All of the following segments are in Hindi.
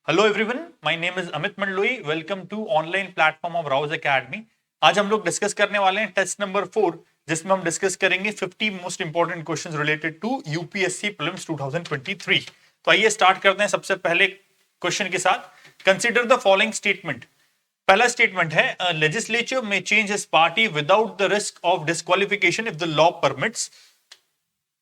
Hello everyone, my name is Amit Mandloi. Welcome to online platform of Rau's Academy. आज हम लोग डिस्कस करने वाले हैं टेस्ट नंबर 4, जिसमें हम डिस्कस करेंगे 50 most important questions related to UPSC prelims 2023। तो आइए स्टार्ट करते हैं सबसे पहले क्वेश्चन के साथ। Consider the following statement. पहला स्टेटमेंट है, लेजिस्लेचर में change his party without the risk of disqualification if the law permits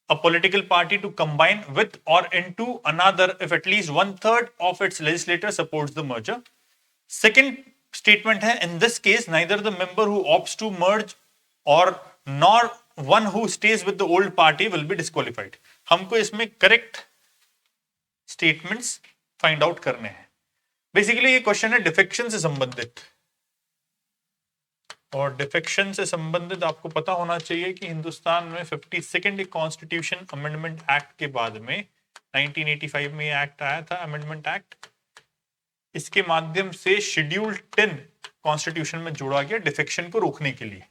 a political party to combine with or into another if at least one third of its legislature supports the merger. Second statement है, in this case neither the member who opts to merge or nor one who stays with the old party will be disqualified. हमको इसमें करेक्ट स्टेटमेंट्स फाइंड आउट करने हैं। बेसिकली ये क्वेश्चन है डिफेक्शन से संबंधित, और डिफेक्शन से संबंधित आपको पता होना चाहिए कि हिंदुस्तान में 52nd कॉन्स्टिट्यूशन अमेंडमेंट एक्ट के बाद में 1985 में ये एक्ट आया था, अमेंडमेंट एक्ट। इसके माध्यम से शेड्यूल 10 कॉन्स्टिट्यूशन में जोड़ा गया डिफेक्शन को रोकने के लिए।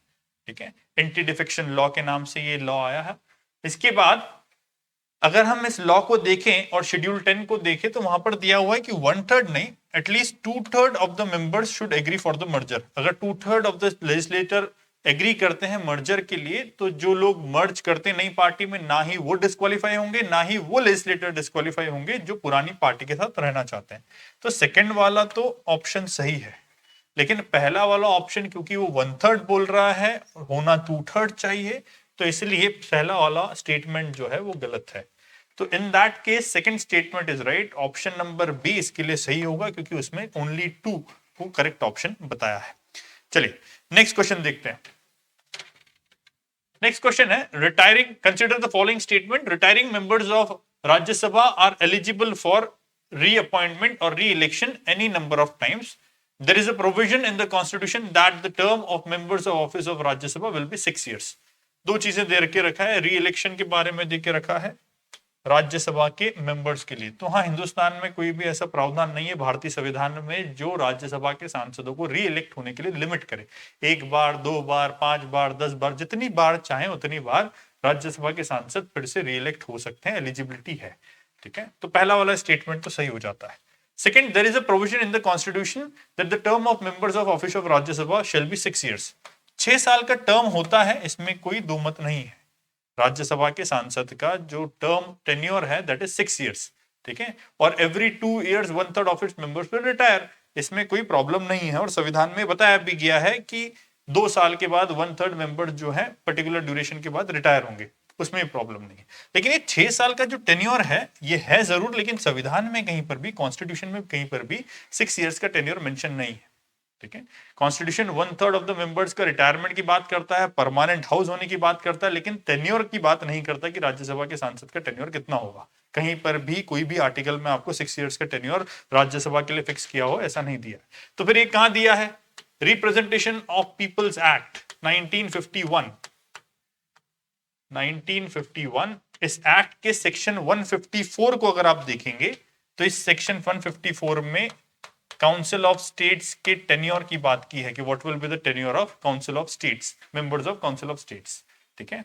ठीक है, एंटी डिफेक्शन लॉ के नाम से ये लॉ आया है। इसके बाद अगर हम इस लॉ को देखें और शेड्यूल 10 को देखें तो वहां पर दिया हुआ है कि 1/3 नहीं, at least 2/3 of the members should agree for the merger. अगर 2/3 ऑफ द लेजिस्लेटर एग्री करते हैं मर्जर के लिए, तो जो लोग मर्ज करते हैं नई पार्टी में, ना ही वो डिस्क्वालीफाई होंगे, ना ही वो लेजिस्लेटर डिस्क्वालीफाई होंगे जो पुरानी पार्टी के साथ रहना चाहते हैं। तो सेकेंड वाला तो ऑप्शन सही है, लेकिन पहला वाला ऑप्शन क्योंकि वो 1/3 बोल रहा है, होना 2/3 चाहिए, तो इसलिए पहला वाला स्टेटमेंट जो है वो गलत है। तो in that case second statement is right. Option number B इसके लिए सही होगा, क्योंकि उसमें ओनली 2 को करेक्ट ऑप्शन बताया है। चलिए नेक्स्ट क्वेश्चन देखते हैं। नेक्स्ट क्वेश्चन है, retiring, consider the following statement. Retiring members of Rajya Sabha are eligible for reappointment और re election any number of times. There is a provision in the constitution that the term of members of office of Rajya Sabha will be 6 years. दो चीजें दे के रखा है, री इलेक्शन के बारे में दे के रखा है राज्यसभा के मेंबर्स के लिए। तो हाँ, हिंदुस्तान में कोई भी ऐसा प्रावधान नहीं है भारतीय संविधान में जो राज्यसभा के सांसदों को री इलेक्ट होने के लिए लिमिट करे। 1 बार, 2 बार, 5 बार, 10 बार, जितनी बार चाहे उतनी बार राज्यसभा के सांसद फिर से री इलेक्ट हो सकते हैं, एलिजिबिलिटी है। ठीक है, तो पहला वाला स्टेटमेंट तो सही हो जाता है। Second, there is a provision in the constitution that the term of members of office of Rajya Sabha shall be 6 years. 6 साल का टर्म होता है, इसमें कोई दो मत नहीं है। राज्यसभा के सांसद का जो टर्म टेन्योर है दैट इज 6 years। ठीक है, और every 2 years 1/3 of its members will retire. इसमें कोई प्रॉब्लम नहीं है, और संविधान में बताया भी गया है कि 2 साल के बाद 1/3 मेंबर जो है पर्टिकुलर ड्यूरेशन के बाद रिटायर होंगे, उसमें प्रॉब्लम नहीं है। लेकिन ये 6 साल का जो टेन्योर है ये है जरूर, लेकिन संविधान में कहीं पर भी, कॉन्स्टिट्यूशन में कहीं पर भी 6 years का टेन्योर मेंशन नहीं है। ठीक है, कॉन्स्टिट्यूशन 1/3 ऑफ द मेंबर्स का रिटायरमेंट की बात करता है, परमानेंट हाउस होने की बात करता है, लेकिन टेन्योर की बात नहीं करता कि राज्यसभा के सांसद का टेन्योर कितना होगा। कहीं पर भी कोई भी आर्टिकल में आपको 6 years का टेन्योर राज्यसभा के लिए फिक्स किया हो, ऐसा नहीं दिया। तो फिर ये कहां दिया है? Representation of peoples act 1951। 1951 इस एक्ट के सेक्शन 154 को अगर आप देखेंगे तो इस सेक्शन 154 में काउंसिल ऑफ स्टेट्स के टेन्योर की बात की है कि what will be the tenure of council of states, members of council of states. ठीक है,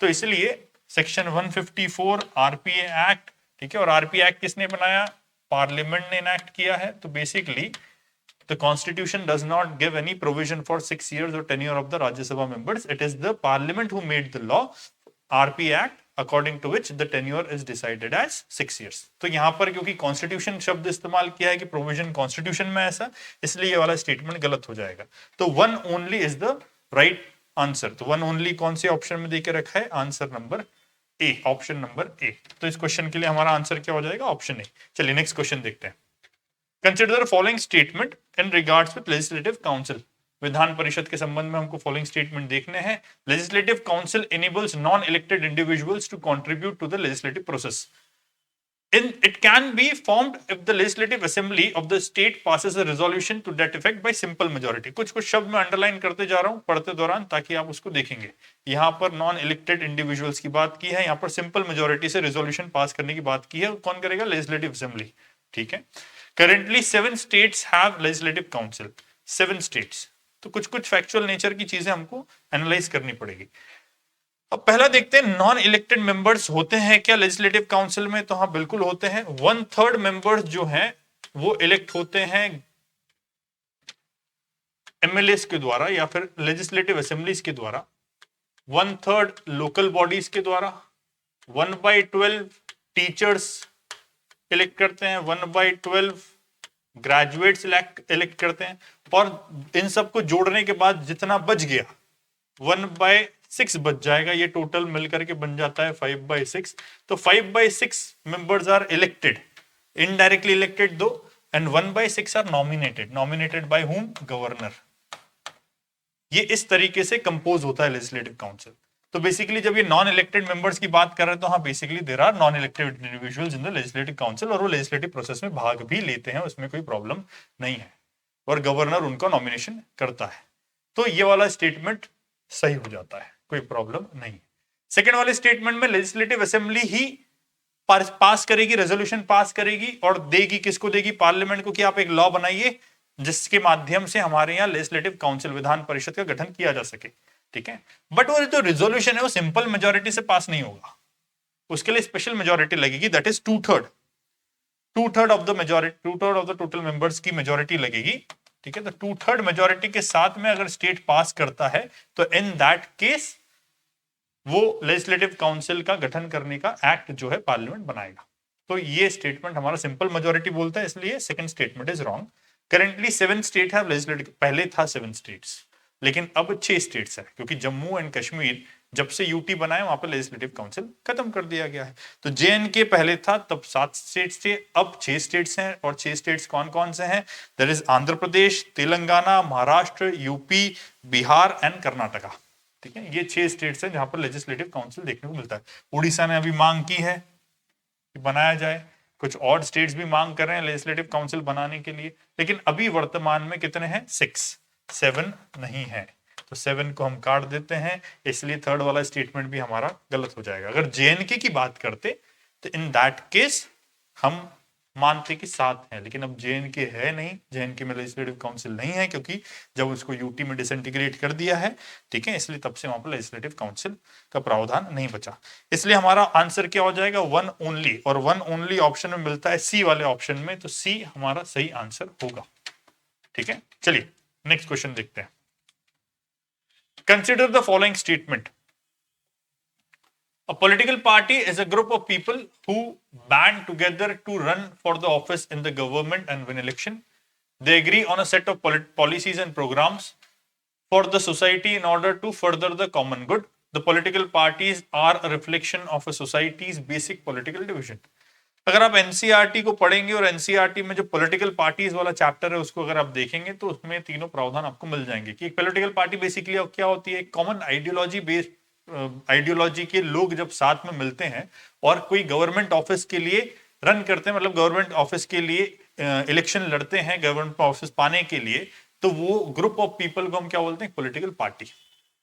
तो इसलिए सेक्शन 154 आरपीए एक्ट, ठीक है, और आरपीए एक्ट किसने बनाया? पार्लियामेंट ने इनैक्ट किया है। तो basically the constitution does not give any provision for 6 years or tenure of the Rajya Sabha members. It is the parliament who made the law, RP Act, according to which the tenure is decided as 6 years. तो यहां पर क्योंकि कॉन्स्टिट्यूशन शब्द इस्तेमाल किया है कि प्रोविजन कॉन्स्टिट्यूशन में ऐसा, इसलिए ये वाला स्टेटमेंट गलत हो जाएगा। तो one only is the right answer. तो वन ओनली कौन से ऑप्शन में देकर रखा है? Answer number A, option number A. तो इस क्वेश्चन के लिए हमारा आंसर क्या हो जाएगा? Option A. चलिए नेक्स्ट क्वेश्चन देखते हैं। Consider the following statement in regards with legislative council. Vidhan Parishad के संबंध में हमको फॉलोइंग स्टेटमेंट देखने हैं। Legislative council enables non-elected individuals to contribute to the legislative process. It can be formed if the legislative assembly of the state passes a resolution to that effect by simple majority. कुछ कुछ शब्द मैं अंडरलाइन करते जा रहा हूं पढ़ते दौरान, ताकि आप उसको देखेंगे। यहां पर नॉन इलेक्टेड इंडिविजुअल्स की बात की है, यहां पर सिंपल मेजोरिटी से रेजोल्यूशन पास करने की बात की है। कौन करेगा? Legislative assembly. ठीक है, Currently 7 states have legislative council. 7 states. तो कुछ कुछ फैक्चुअल नेचर की चीजें हमको एनालाइज करनी पड़ेगी। अब पहला देखते हैं, नॉन इलेक्टेड मेंबर्स होते हैं क्या लेजिस्लेटिव काउंसिल में? तो हाँ, बिल्कुल होते हैं। 1/3 मेंबर्स जो हैं वो इलेक्ट होते हैं एमएलएस के द्वारा या फिर लेजिस्लेटिव असेंबलीज के द्वारा, 1/3 लोकल बॉडीज के द्वारा, 1/12 टीचर्स इलेक्ट करते हैं, 1/12 ग्रेजुएट्स इलेक्ट करते हैं, और इन सबको जोड़ने के बाद जितना बच गया 1/6 बच जाएगा, ये टोटल मिलकर के बन जाता है 5/6। तो 5/6 members are elected, indirectly elected दो, and 1/6 are nominated by whom, governor. ये इस तरीके से कंपोज होता है लेजिस्लेटिव काउंसिल। तो बेसिकली जब ये नॉन इलेक्टेड मेंबर्स की बात कर रहे हैं तो हाँ, basically there are non elected individuals in the legislative council, और वो लेजिस्लेटिव प्रोसेस में भाग भी लेते हैं, उसमें कोई प्रॉब्लम नहीं है, और गवर्नर उनका नॉमिनेशन करता है। तो ये वाला स्टेटमेंट सही हो जाता है, कोई प्रॉब्लम नहीं। सेकेंड वाले स्टेटमेंट में लेजिस्लेटिव असेंबली ही पास करेगी, रेजोल्यूशन पास करेगी, और देगी, किसको देगी? पार्लियामेंट को, कि आप एक लॉ बनाइए जिसके माध्यम से हमारे यहाँ लेजिस्लेटिव काउंसिल, विधान परिषद का गठन किया जा सके। ठीक है, बट वो जो रिजोल्यूशन है वो सिंपल मेजोरिटी से पास नहीं होगा, उसके लिए स्पेशल मेजोरिटी लगेगी, that is 2/3 of the majority, 2/3 of the total members की मेजोरिटी लगेगी। ठीक है, तो 2/3 मेजोरिटी के साथ में अगर स्टेट पास करता है तो इन दैट केस वो लेजिस्लेटिव काउंसिल का गठन करने का एक्ट जो है पार्लियामेंट बनाएगा। तो ये स्टेटमेंट हमारा सिंपल मेजोरिटी बोलता है, इसलिए second statement is wrong. Currently 7 state है लेजिस्लेटिव, पहले था 7 स्टेट्स, लेकिन अब 6 स्टेट्स है, क्योंकि जम्मू एंड कश्मीर जब से यूटी बनाए वहां पर लेजिस्लेटिव काउंसिल खत्म कर दिया गया है। तो जेएनके पहले था तब 7 स्टेट्स थे, अब 6 स्टेट्स हैं, और 6 स्टेट्स कौन कौन से हैं? That is Andhra Pradesh, Telangana, Maharashtra, UP, Bihar and Karnataka. ठीक है, ये 6 स्टेट्स हैं जहां पर लेजिस्लेटिव काउंसिल देखने को मिलता है। उड़ीसा ने अभी मांग की है कि बनाया जाए, कुछ और स्टेट्स भी मांग कर रहे हैं लेजिस्लेटिव काउंसिल बनाने के लिए, लेकिन अभी वर्तमान में कितने हैं? 6, 7 नहीं है, तो 7 को हम काट देते हैं, इसलिए थर्ड वाला स्टेटमेंट भी हमारा गलत हो जाएगा। अगर जेएनके की बात करते तो इन दैट केस हम मानते कि 7 है, लेकिन अब जेएनके है नहीं, जेएनके में लेजिस्लेटिव काउंसिल नहीं है, क्योंकि जब उसको यूटी में डिसइंटीग्रेट कर दिया है, ठीक है, इसलिए तब से वहां पर लेजिस्लेटिव काउंसिल का प्रावधान नहीं बचा। इसलिए हमारा आंसर क्या हो जाएगा? 1 ओनली, और 1 ओनली ऑप्शन में मिलता है सी वाले ऑप्शन में, तो सी हमारा सही आंसर होगा। ठीक है, चलिए नेक्स्ट क्वेश्चन देखते हैं। Consider the following statement. A political party is a group of people who band together to run for the office in the government and win election. They agree on a set of policies and programs for the society in order to further the common good. The political parties are a reflection of a society's basic political division. अगर आप एनसीईआरटी को पढ़ेंगे और एनसीईआरटी में जो पॉलिटिकल पार्टीज वाला चैप्टर है उसको अगर आप देखेंगे तो उसमें तीनों प्रावधान आपको मिल जाएंगे कि एक पॉलिटिकल पार्टी बेसिकली क्या होती है? कॉमन आइडियोलॉजी बेस्ड आइडियोलॉजी के लोग जब साथ में मिलते हैं और कोई गवर्नमेंट ऑफिस के लिए रन करते हैं, मतलब गवर्नमेंट ऑफिस के लिए इलेक्शन लड़ते हैं गवर्नमेंट ऑफिस पाने के लिए, तो वो ग्रुप ऑफ पीपल को हम क्या बोलते हैं? Political party.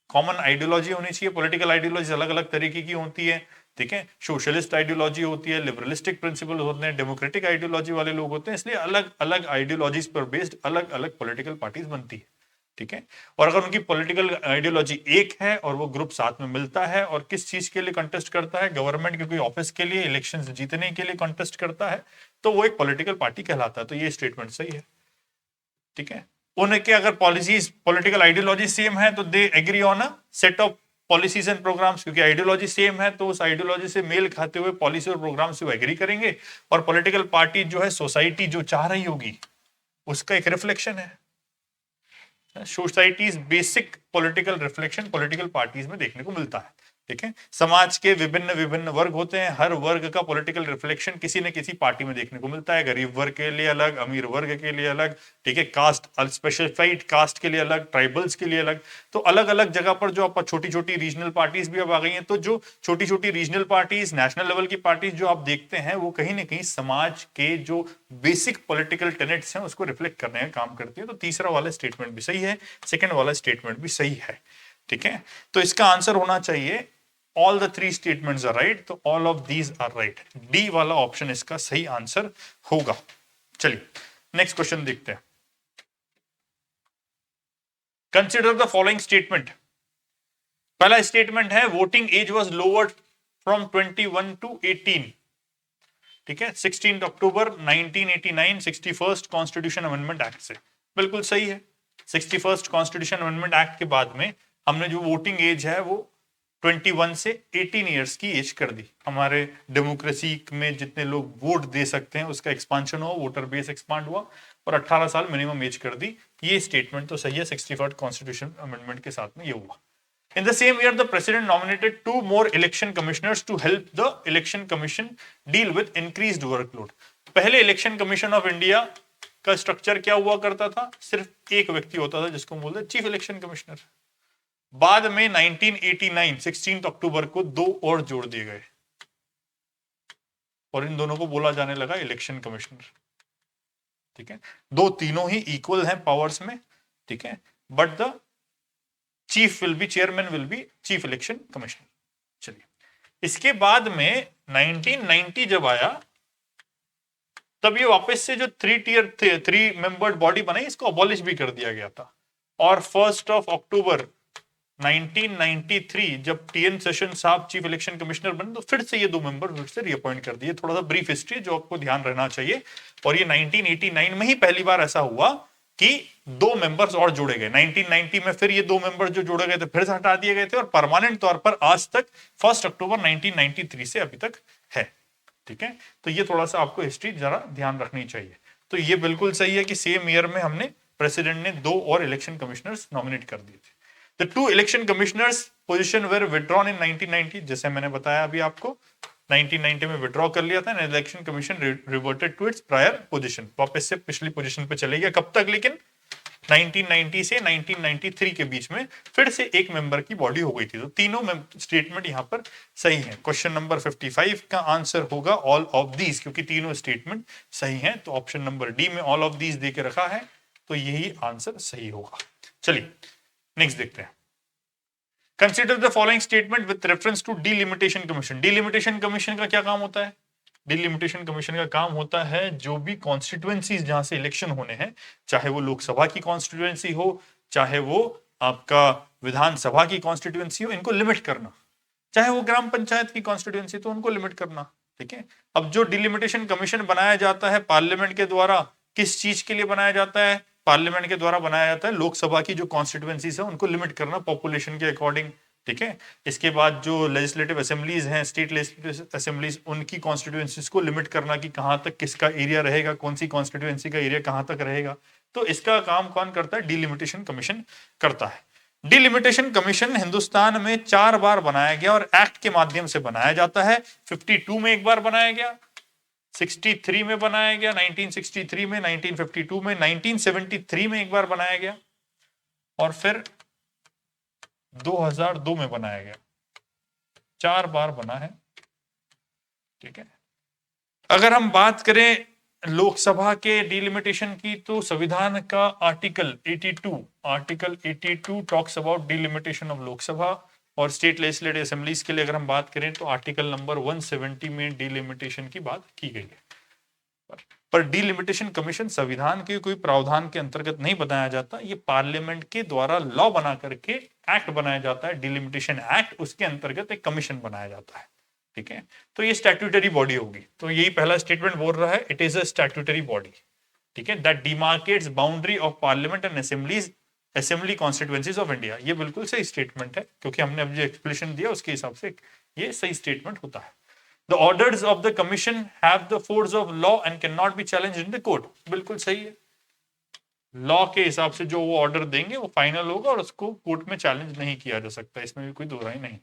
कॉमन आइडियोलॉजी होनी चाहिए, पॉलिटिकल आइडियोलॉजी अलग अलग तरीके की होती है। ठीक है, सोशलिस्ट आइडियोलॉजी होती है, लिबरलिस्टिक प्रिंसिपल होते हैं, डेमोक्रेटिक आइडियोलॉजी वाले लोग होते हैं, इसलिए अलग अलग आइडियोलॉजीज पर बेस्ड अलग अलग पॉलिटिकल पार्टीज बनती है। ठीक है, और अगर उनकी पॉलिटिकल आइडियोलॉजी एक है और वो ग्रुप साथ में मिलता है और किस चीज के लिए कंटेस्ट करता है? गवर्नमेंट के कोई ऑफिस के लिए, इलेक्शन जीतने के लिए कंटेस्ट करता है, तो वो एक पॉलिटिकल पार्टी कहलाता है। तो ये स्टेटमेंट सही है। ठीक है, उनके अगर पॉलिसीज, पॉलिटिकल आइडियोलॉजी सेम है तो they agree on a set of policies and programmes, क्योंकि आइडियोलॉजी सेम है तो उस आइडियोलॉजी से मेल खाते हुए पॉलिसी और प्रोग्राम से वो एग्री करेंगे। और पॉलिटिकल पार्टी जो है सोसाइटी जो चाह रही होगी उसका एक रिफ्लेक्शन है। Societies basic political reflection political parties में देखने को मिलता है। ठीक है, समाज के विभिन्न विभिन्न वर्ग होते हैं, हर वर्ग का पॉलिटिकल रिफ्लेक्शन किसी न किसी पार्टी में देखने को मिलता है। गरीब वर्ग के लिए अलग, अमीर वर्ग के लिए अलग, ठीक है, कास्ट, स्पेसिफाइड कास्ट के लिए अलग, ट्राइबल्स के लिए अलग। तो अलग अलग जगह पर जो आप छोटी छोटी रीजनल पार्टीज भी अब आ गई हैं, तो जो छोटी छोटी रीजनल पार्टीज, नेशनल लेवल की पार्टीज जो आप देखते हैं वो कहीं ना कहीं समाज के जो बेसिक पॉलिटिकल टेनेट्स हैं उसको रिफ्लेक्ट करने का काम करती है। तो तीसरा वाला स्टेटमेंट भी सही है, सेकेंड वाला स्टेटमेंट भी सही है। ठीक है, तो इसका आंसर होना चाहिए all the 3 statements are right, तो all of these are right। D वाला ऑप्शन इसका सही आंसर होगा। चलिए नेक्स्ट क्वेश्चन देखते हैं। Consider the following statement. पहला स्टेटमेंट है voting age was lowered from 21 to 18। ठीक है, 16 अक्टूबर 1989 61st कॉन्स्टिट्यूशन अमेंडमेंट एक्ट से। बिल्कुल सही है। 61st कॉन्स्टिट्यूशन अमेंडमेंट एक्ट के बाद में हमने जो वोटिंग एज है वो 21 से 18 ईयर्स की एज कर दी। हमारे डेमोक्रेसी में जितने लोग वोट दे सकते हैं उसका एक्सपांशन हुआ, वोटर बेस एक्सपांड हुआ और 18 साल मिनिमम एज कर दी। ये स्टेटमेंट तो सही है, 61st कॉन्स्टिट्यूशन अमेंडमेंट के साथ में ये हुआ। In the same year, the president nominated 2 more election commissioners to help the election commission deal with increased workload. पहले इलेक्शन कमीशन ऑफ इंडिया का स्ट्रक्चर क्या हुआ करता था? सिर्फ एक व्यक्ति होता था जिसको बोलते चीफ इलेक्शन कमिश्नर। बाद में 1989 16 अक्टूबर को 2 और जोड़ दिए गए और इन दोनों को बोला जाने लगा इलेक्शन कमिश्नर। ठीक है, दो तीनों ही इक्वल हैं पावर्स में। ठीक है, but the chief will be, chairman will be chief election commissioner. चलिए, इसके बाद में 1990 जब आया तब ये वापस से जो 3 मेंबर्ड बॉडी बनाई इसको अबॉलिश भी कर दिया गया था। और 1 अक्टूबर 1993 जब टीएन सेशन साहब चीफ इलेक्शन कमिश्नर बने तो फिर से ये 2 मेंबर फिर से रिअपॉइंट कर दिए। थोड़ा सा ब्रीफ हिस्ट्री जो आपको ध्यान रहना चाहिए। और ये 1989 में ही पहली बार ऐसा हुआ कि 2 मेंबर्स और जोड़े गए। 1990 में फिर ये 2 मेंबर्स जो जोड़े गए थे फिर से हटा दिए गए थे और परमानेंट तौर पर आज तक 1 अक्टूबर 1993 से अभी तक है। ठीक है, तो ये थोड़ा सा आपको हिस्ट्री जरा ध्यान रखनी चाहिए। तो ये बिल्कुल सही है कि सेम ईयर में हमने प्रेसिडेंट ने 2 और इलेक्शन कमिश्नर्स नॉमिनेट कर दिए थे। The 2 election commissioners position were withdrawn in 1990, जैसे मैंने बताया अभी आपको 1990 में विड्रॉ कर लिया था। Election commission reverted to its prior position, वापस से पिछली पोजीशन पे चले गया। कब तक? लेकिन 1990 से 1993 के बीच में फिर से एक मेंबर की बॉडी हो गई थी। तो तीनों स्टेटमेंट यहाँ पर सही है। क्वेश्चन नंबर 55 का आंसर होगा ऑल ऑफ दीज, क्योंकि तीनों स्टेटमेंट सही हैं। तो ऑप्शन नंबर डी में ऑल ऑफ दीज दे के रखा है, तो यही आंसर सही होगा। चलिए नेक्स्ट देखते हैं। Consider the following statement with reference to delimitation commission. Delimitation commission का क्या काम होता है? डिलिमिटेशन कमीशन का काम होता है जो भी कॉन्स्टिट्यूएंसीज जहां से इलेक्शन होने हैं, चाहे वो लोकसभा की कॉन्स्टिट्यूएंसी हो, चाहे वो आपका विधानसभा की कॉन्स्टिट्यूएंसी हो, इनको लिमिट करना। चाहे वो ग्राम पंचायत की कॉन्स्टिट्यूएंसी तो उनको लिमिट करना। ठीक है, अब जो डिलिमिटेशन कमीशन बनाया जाता है पार्लियामेंट के द्वारा, किस चीज के लिए बनाया जाता है? पार्लियामेंट के द्वारा बनाया जाता है लोकसभा की जो कॉन्स्टिट्यूएंसीज है उनको लिमिट करना पॉपुलेशन के अकॉर्डिंग। ठीक है, इसके बाद जो लेजिस्लेटिव असेंबलीज हैं, स्टेट लेजिस्लेटिव असेंबलीज, उनकी कॉन्स्टिट्यूएंसीज को लिमिट करना कि कहां तक किसका एरिया रहेगा, कौन सी कॉन्स्टिट्यूएंसी का एरिया कहां तक रहेगा। तो इसका काम कौन करता है? डिलिमिटेशन कमीशन करता है। डिलिमिटेशन कमीशन हिंदुस्तान में 4 बार बनाया गया और एक्ट के माध्यम से बनाया जाता है। 52 में एक बार बनाया गया, 63 में बनाया गया, 1963 में, 1952 में, 1973 में एक बार बनाया गया और फिर 2002 में बनाया गया। 4 बार बना है। ठीक है, अगर हम बात करें लोकसभा के डिलिमिटेशन की तो संविधान का article 82 talks about delimitation of Lok Sabha. और स्टेट लेजिस्लेटिव असेंबलीज के लिए अगर हम बात करें तो आर्टिकल नंबर 170 में डिलिमिटेशन की बात की गई है। पर डिलिमिटेशन कमीशन संविधान के कोई प्रावधान के अंतर्गत नहीं बनाया जाता, ये पार्लियामेंट के द्वारा लॉ बना करके एक्ट बनाया जाता है, डिलिमिटेशन एक्ट, उसके अंतर्गत एक कमीशन बनाया जाता है। ठीक है, तो ये स्टैट्यूटरी बॉडी होगी। तो यही पहला स्टेटमेंट बोल रहा है, it is a statutory body. ठीक है, that demarcates boundary of parliament and assembly constituencies of India. ये बिल्कुल सही स्टेटमेंट है, क्योंकि हमने अब जो एक्सप्लेनेशन दिया उसके हिसाब से ये सही स्टेटमेंट होता है। The orders of the commission have the force of law and cannot be challenged in the court. बिल्कुल सही है। लॉ के हिसाब से जो वो ऑर्डर देंगे वो फाइनल होगा और उसको कोर्ट में चैलेंज नहीं किया जा सकता, इसमें भी कोई दो राय नहीं।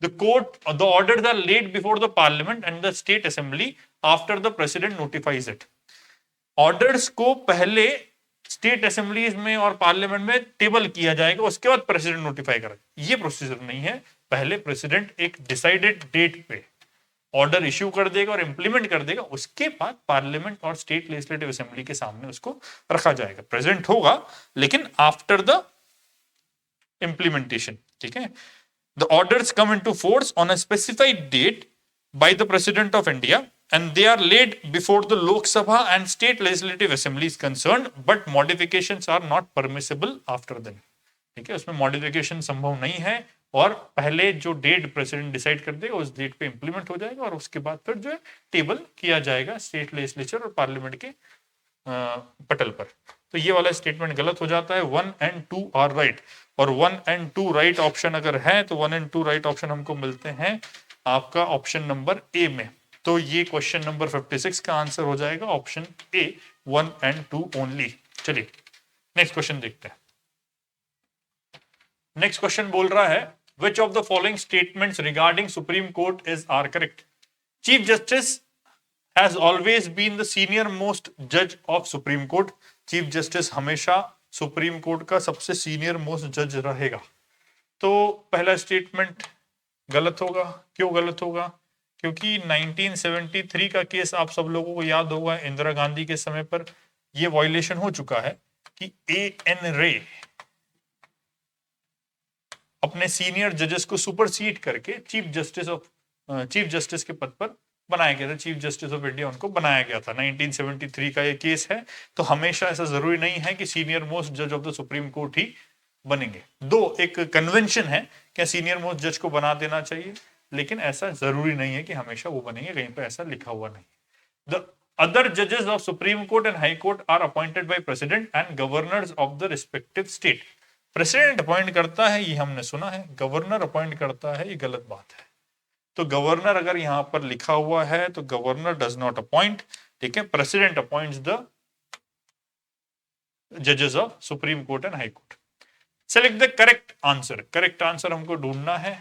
The orders are laid before the parliament and the state assembly after the president notifies it. Orders को पहले स्टेट असेंबलीज में और पार्लियामेंट में टेबल किया जाएगा, उसके बाद प्रेसिडेंट नोटिफाई करेगा। ये प्रोसीजर नहीं है। पहले प्रेसिडेंट एक डिसाइडेड डेट पे ऑर्डर इश्यू कर देगा और इंप्लीमेंट कर देगा, उसके बाद पार्लियामेंट और स्टेट लेजिस्लेटिव असेंबली के सामने उसको रखा जाएगा। प्रेजेंट होगा लेकिन आफ्टर द इंप्लीमेंटेशन। ठीक है, the orders come into force on a specified date by the president of India and they are laid before the Lok Sabha and state legislative assemblies concerned, but modifications are not permissible after them. ठीक है, उसमें मॉडिफिकेशन संभव नहीं है और पहले जो डेट प्रेसिडेंट डिसाइड कर देगा उस डेट पे इंप्लीमेंट हो जाएगा और उसके बाद फिर जो है टेबल किया जाएगा स्टेट लेजिस्लेचर और पार्लियामेंट के पटल पर। तो ये वाला स्टेटमेंट गलत हो जाता है। 1 एंड 2 आर राइट, और 1 एंड 2 राइट ऑप्शन अगर है तो 1 एंड 2 राइट ऑप्शन हमको मिलते हैं आपका ऑप्शन नंबर ए में। तो ये क्वेश्चन नंबर 56 का आंसर हो जाएगा ऑप्शन ए, 1 एंड 2 ओनली। चलिए नेक्स्ट क्वेश्चन देखते हैं। नेक्स्ट क्वेश्चन बोल रहा है which of the following statements regarding Supreme Court is are correct? Chief Justice has always been the senior most judge of Supreme Court. Chief Justice हमेशा सुप्रीम कोर्ट का सबसे सीनियर मोस्ट जज रहेगा। तो पहला स्टेटमेंट गलत होगा। क्यों गलत होगा? क्योंकि 1973 का केस आप सब लोगों को याद होगा, इंदिरा गांधी के समय पर यह वायलेशन हो चुका है कि एन रे अपने सीनियर जजेस को सुपरसीड करके चीफ जस्टिस के पद पर बनाया गया था। चीफ जस्टिस ऑफ इंडिया उनको बनाया गया था। 1973 का ये केस है। तो हमेशा ऐसा जरूरी नहीं है कि सीनियर मोस्ट जज ऑफ द सुप्रीम कोर्ट ही बनेंगे। दो एक कन्वेंशन है क्या सीनियर मोस्ट जज को बना देना चाहिए, लेकिन ऐसा जरूरी नहीं है कि हमेशा वो बनेंगे, कहीं पर ऐसा लिखा हुआ नहीं। द अदर जजेस of supreme court and high court are appointed by president and governors of the respective state. President appoint करता है ये हमने सुना है, गवर्नर अपॉइंट करता है ये गलत बात है। तो गवर्नर अगर यहां पर लिखा हुआ है तो गवर्नर डज नॉट अपॉइंट, ठीक है। प्रेसिडेंट अपॉइंट्स द जजेस of supreme court and high court. Select the correct answer. Correct answer हमको ढूंढना है।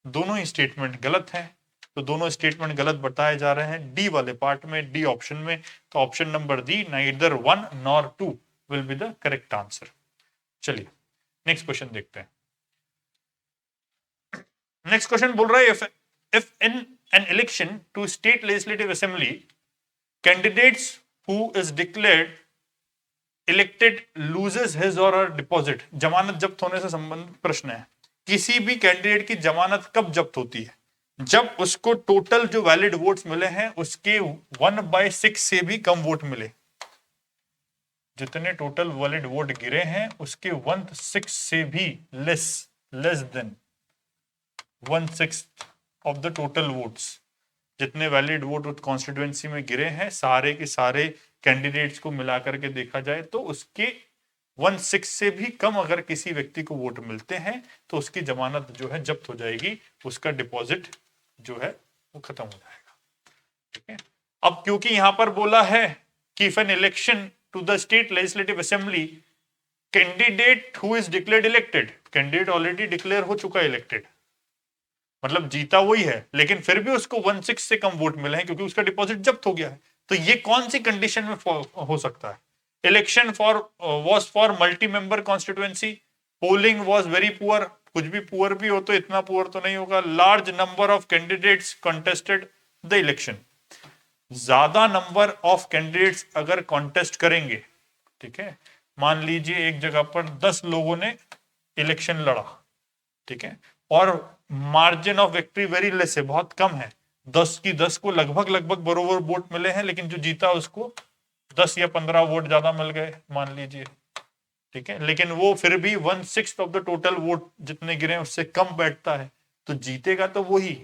दोनों ही स्टेटमेंट गलत है, तो दोनों स्टेटमेंट गलत बताए जा रहे हैं डी वाले पार्ट में, डी ऑप्शन में। तो option number D, neither 1 nor 2 will be the correct answer. चलिए नेक्स्ट क्वेश्चन देखते हैं। नेक्स्ट क्वेश्चन बोल रहा है if in an election to state legislative assembly candidates who is declared elected loses his or her deposit। जमानत जब्त होने से संबंधित प्रश्न है। किसी भी कैंडिडेट की जमानत कब जब्त होती है? जब उसको टोटल जो वैलिड वोट्स मिले हैं उसके 1/6 से भी कम वोट मिले। जितने टोटल वैलिड वोट गिरे हैं उसके 1/6 से भी less than 1/6 of the total votes. जितने वैलिड वोट कॉन्स्टिट्यूएंसी में गिरे हैं सारे के सारे कैंडिडेट्स को मिलाकर के देखा जाए तो उसके 1/6 से भी कम अगर किसी व्यक्ति को वोट मिलते हैं तो उसकी जमानत जो है जब्त हो जाएगी, उसका डिपॉजिट जो है वो खत्म हो जाएगा। ठीक है। अब क्योंकि यहां पर बोला है कि if an election to the state legislative assembly candidate who is declared elected, candidate already declare हो चुका है इलेक्टेड, मतलब जीता वही है, लेकिन फिर भी उसको 1/6 से कम वोट मिले हैं क्योंकि उसका डिपॉजिट जब्त हो गया है। तो ये कौन सी कंडीशन में हो सकता है? Election was for multi member constituency, polling was very poor, कुछ भी पुअर भी हो तो इतना पुअर तो नहीं होगा। Large number of candidates contested the election, ज्यादा नंबर ऑफ कैंडिडेट्स अगर कॉन्टेस्ट करेंगे, ठीक है, मान लीजिए एक जगह पर 10 लोगों ने इलेक्शन लड़ा, ठीक है, और margin of victory very less है, बहुत कम है, 10 की 10 को लगभग बरोबर वोट मिले हैं, लेकिन जो जीता उसको 10 या 15 वोट ज्यादा मिल गए मान लीजिए, ठीक है, लेकिन वो फिर भी 1/6 ऑफ द टोटल वोट जितने गिरे हैं उससे कम बैठता है, तो जीतेगा तो वही,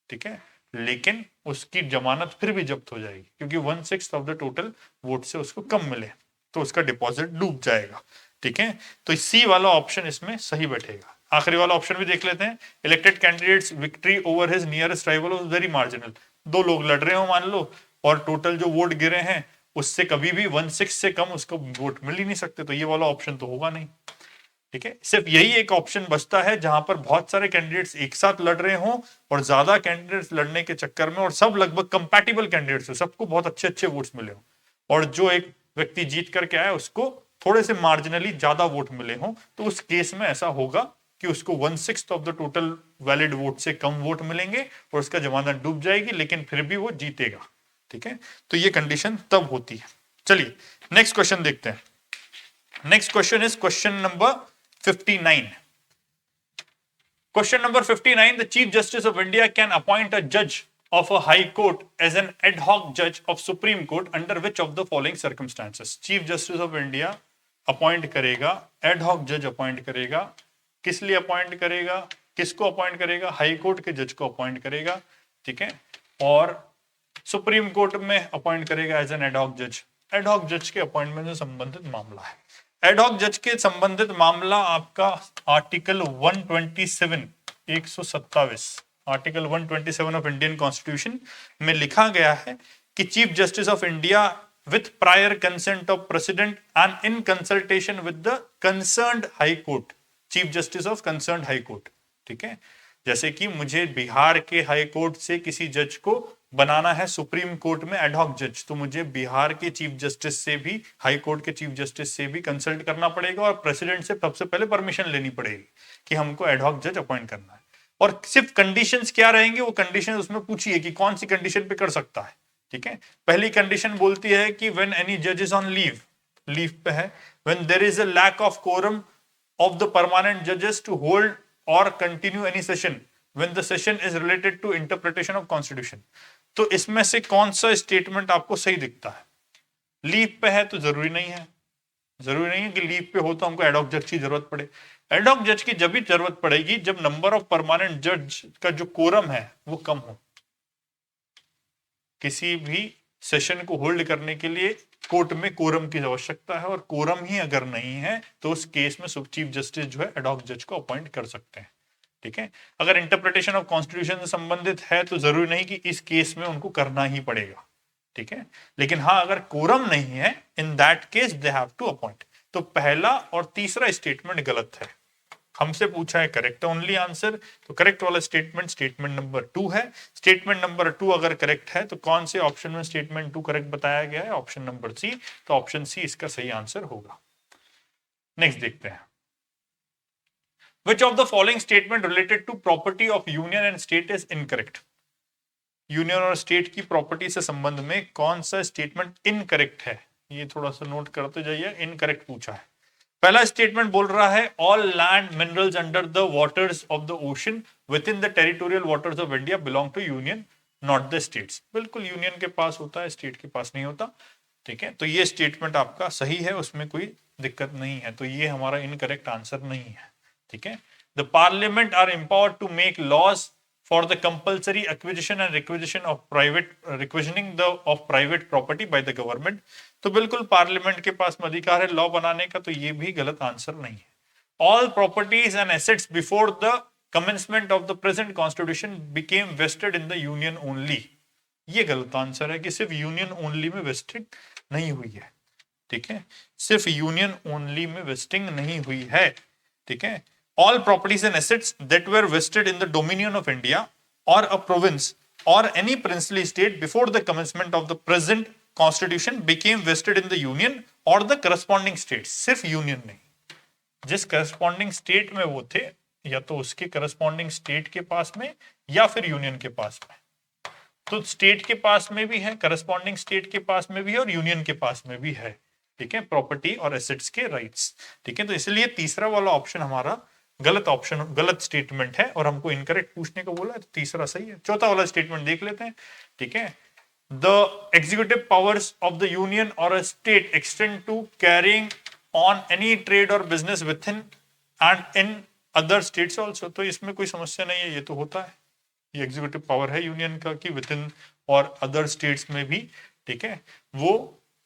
ठीक है, लेकिन उसकी जमानत फिर भी जब्त हो जाएगी क्योंकि 1/6 ऑफ द टोटल वोट से उसको कम मिले, तो उसका डिपॉजिट डूब जाएगा। ठीक है, तो सी वाला ऑप्शन इसमें सही बैठेगा। आखिरी वाला ऑप्शन भी देख लेते हैं। Elected candidates victory over his nearest rival was very marginal. 2 लोग लड़ रहे हो मान लो और टोटल जो वोट गिरे हैं उससे कभी भी 1/6 से कम उसको वोट मिल ही नहीं सकते, तो ये वाला ऑप्शन तो होगा नहीं। ठीक है, सिर्फ यही एक ऑप्शन बचता है जहां पर बहुत सारे कैंडिडेट्स एक साथ लड़ रहे हो और ज्यादा कैंडिडेट्स लड़ने के चक्कर में और सब लगभग कंपैटिबल कैंडिडेट्स हो, सबको बहुत अच्छे अच्छे वोट्स मिले हो, और जो एक व्यक्ति जीत करके आया उसको थोड़े से मार्जिनली ज्यादा वोट मिले हो, तो उस केस में ऐसा होगा कि उसको 1/6 of the total valid vote से कम वोट मिलेंगे और उसका जमानत डूब जाएगी, लेकिन फिर भी वो जीतेगा। ठीक है, तो ये कंडीशन तब होती है। चलिए नेक्स्ट क्वेश्चन देखते हैं। Next question is question number 59. Question number 59. The Chief Justice of India can appoint a judge of a high court as an ad hoc judge of Supreme Court under which of the following circumstances? Chief Justice of India appoint करेगा, ad hoc judge अपॉइंट करेगा, किस लिए अपॉइंट करेगा? किसको अपॉइंट करेगा? हाई कोर्ट के जज को अपॉइंट करेगा, ठीक है, और सुप्रीम कोर्ट में अपॉइंट करेगा एज एन एडहॉक जज। एडहॉक जज के अपॉइंटमेंट से संबंधित मामला है। एडहॉक जज के संबंधित मामला आपका article 127 127 article 127 of Indian constitution में लिखा गया है कि chief justice of India with prior consent of president and in consultation with the concerned high court, chief justice of concerned high court, ठीक है। जैसे कि मुझे बिहार के हाई कोर्ट से किसी जज को बनाना है सुप्रीम कोर्ट में एडहॉक जज, तो मुझे बिहार के चीफ जस्टिस से भी, हाई कोर्ट के चीफ जस्टिस से भी कंसल्ट करना पड़ेगा और प्रेसिडेंट से सबसे पहले परमिशन लेनी पड़ेगी कि हमको एडहॉक जज अपॉइंट करना है। और सिर्फ कंडीशंस क्या रहेंगे, वो कंडीशन उसमें पूछिए कि कौन सी कंडीशन पे कर सकता है, ठीक है। पहली कंडीशन बोलती है कि व्हेन एनी जज इज ऑन लीव, लीव पे है, when there is a lack of quorum of the permanent जजेस to hold or continue any session when the session is related to interpretation of constitution. तो इसमें से कौन सा स्टेटमेंट आपको सही दिखता है? लीव पे है तो जरूरी नहीं है, जरूरी नहीं है कि लीव पे हो तो हमको एडहॉक जज की जरूरत पड़े। एडहॉक जज की जब भी जरूरत पड़ेगी जब नंबर ऑफ परमानेंट जज का जो कोरम है वो कम हो। किसी भी सेशन को होल्ड करने के लिए कोर्ट में कोरम की आवश्यकता है और कोरम ही अगर नहीं है तो उस केस में चीफ जस्टिस जो है एडहॉक जज को अपॉइंट कर सकते हैं, ठीक है। अगर इंटरप्रिटेशन ऑफ कॉन्स्टिट्यूशन से संबंधित है तो जरूरी नहीं कि इस केस में उनको करना ही पड़ेगा, ठीक है। लेकिन हाँ, अगर कोरम नहीं है in that case they have to appoint. तो पहला और तीसरा स्टेटमेंट गलत है। हमसे पूछा है करेक्ट ओनली आंसर, तो करेक्ट वाला स्टेटमेंट स्टेटमेंट नंबर 2 है। स्टेटमेंट नंबर 2 अगर करेक्ट है तो कौन से ऑप्शन में स्टेटमेंट 2 करेक्ट बताया गया है? Option number C. तो ऑप्शन सी इसका सही आंसर होगा। नेक्स्ट देखते हैं, Which of the following statement related to property of union and state is incorrect? Union और स्टेट की प्रॉपर्टी से संबंध में कौन सा स्टेटमेंट इनकरेक्ट है? ये थोड़ा सा नोट करते जाइए। इनकरेक्ट पूछा है। पहला स्टेटमेंट बोल रहा है all land minerals under the waters of the ocean within the territorial waters of India belong to union not the states. बिल्कुल यूनियन के पास होता है, स्टेट के पास नहीं होता, ठीक है। तो ये स्टेटमेंट आपका सही है, उसमें कोई दिक्कत नहीं है। तो ये हमारा इनकरेक्ट आंसर नहीं है, ठीक है। The parliament are empowered to make laws for the compulsory acquisition and requisitioning of private property by the government। तो बिल्कुल पार्लियामेंट के पास अधिकार है लॉ बनाने का, तो ये भी गलत आंसर नहीं है। All properties and assets before the commencement of the present constitution became vested in the union only। ये गलत आंसर है कि सिर्फ यूनियन ओनली में वेस्टिंग नहीं हुई है, ठीक है। सिर्फ यूनियन ओनली में वेस्टिंग नहीं हुई है, ठीक है। All properties and assets that were vested in the dominion of India or a province or any princely state before the commencement of the present constitution became vested in the union or the corresponding states। सिर्फ यूनियन नहीं, जिस करस्पॉन्डिंग स्टेट में वो थे या तो उसके करस्पॉन्डिंग स्टेट के पास में या फिर यूनियन के पास में। तो स्टेट के पास में भी है, करस्पॉन्डिंग स्टेट के पास में भी है और यूनियन के पास में भी है, ठीक है, प्रॉपर्टी और एसेट्स के राइट्स, ठीक है। तो इसलिए तीसरा वाला ऑप्शन हमारा गलत ऑप्शन, गलत स्टेटमेंट है और हमको इनकरेक्ट पूछने को बोला है, तो तीसरा सही है। चौथा वाला स्टेटमेंट देख लेते हैं, ठीक है। The executive powers of the union और a state extend to carrying on any trade और business within and in other states also. तो इसमें कोई समस्या नहीं है, ये तो होता है, ये एग्जीक्यूटिव पावर है यूनियन का कि विद इन और अदर स्टेट्स में भी, ठीक है, वो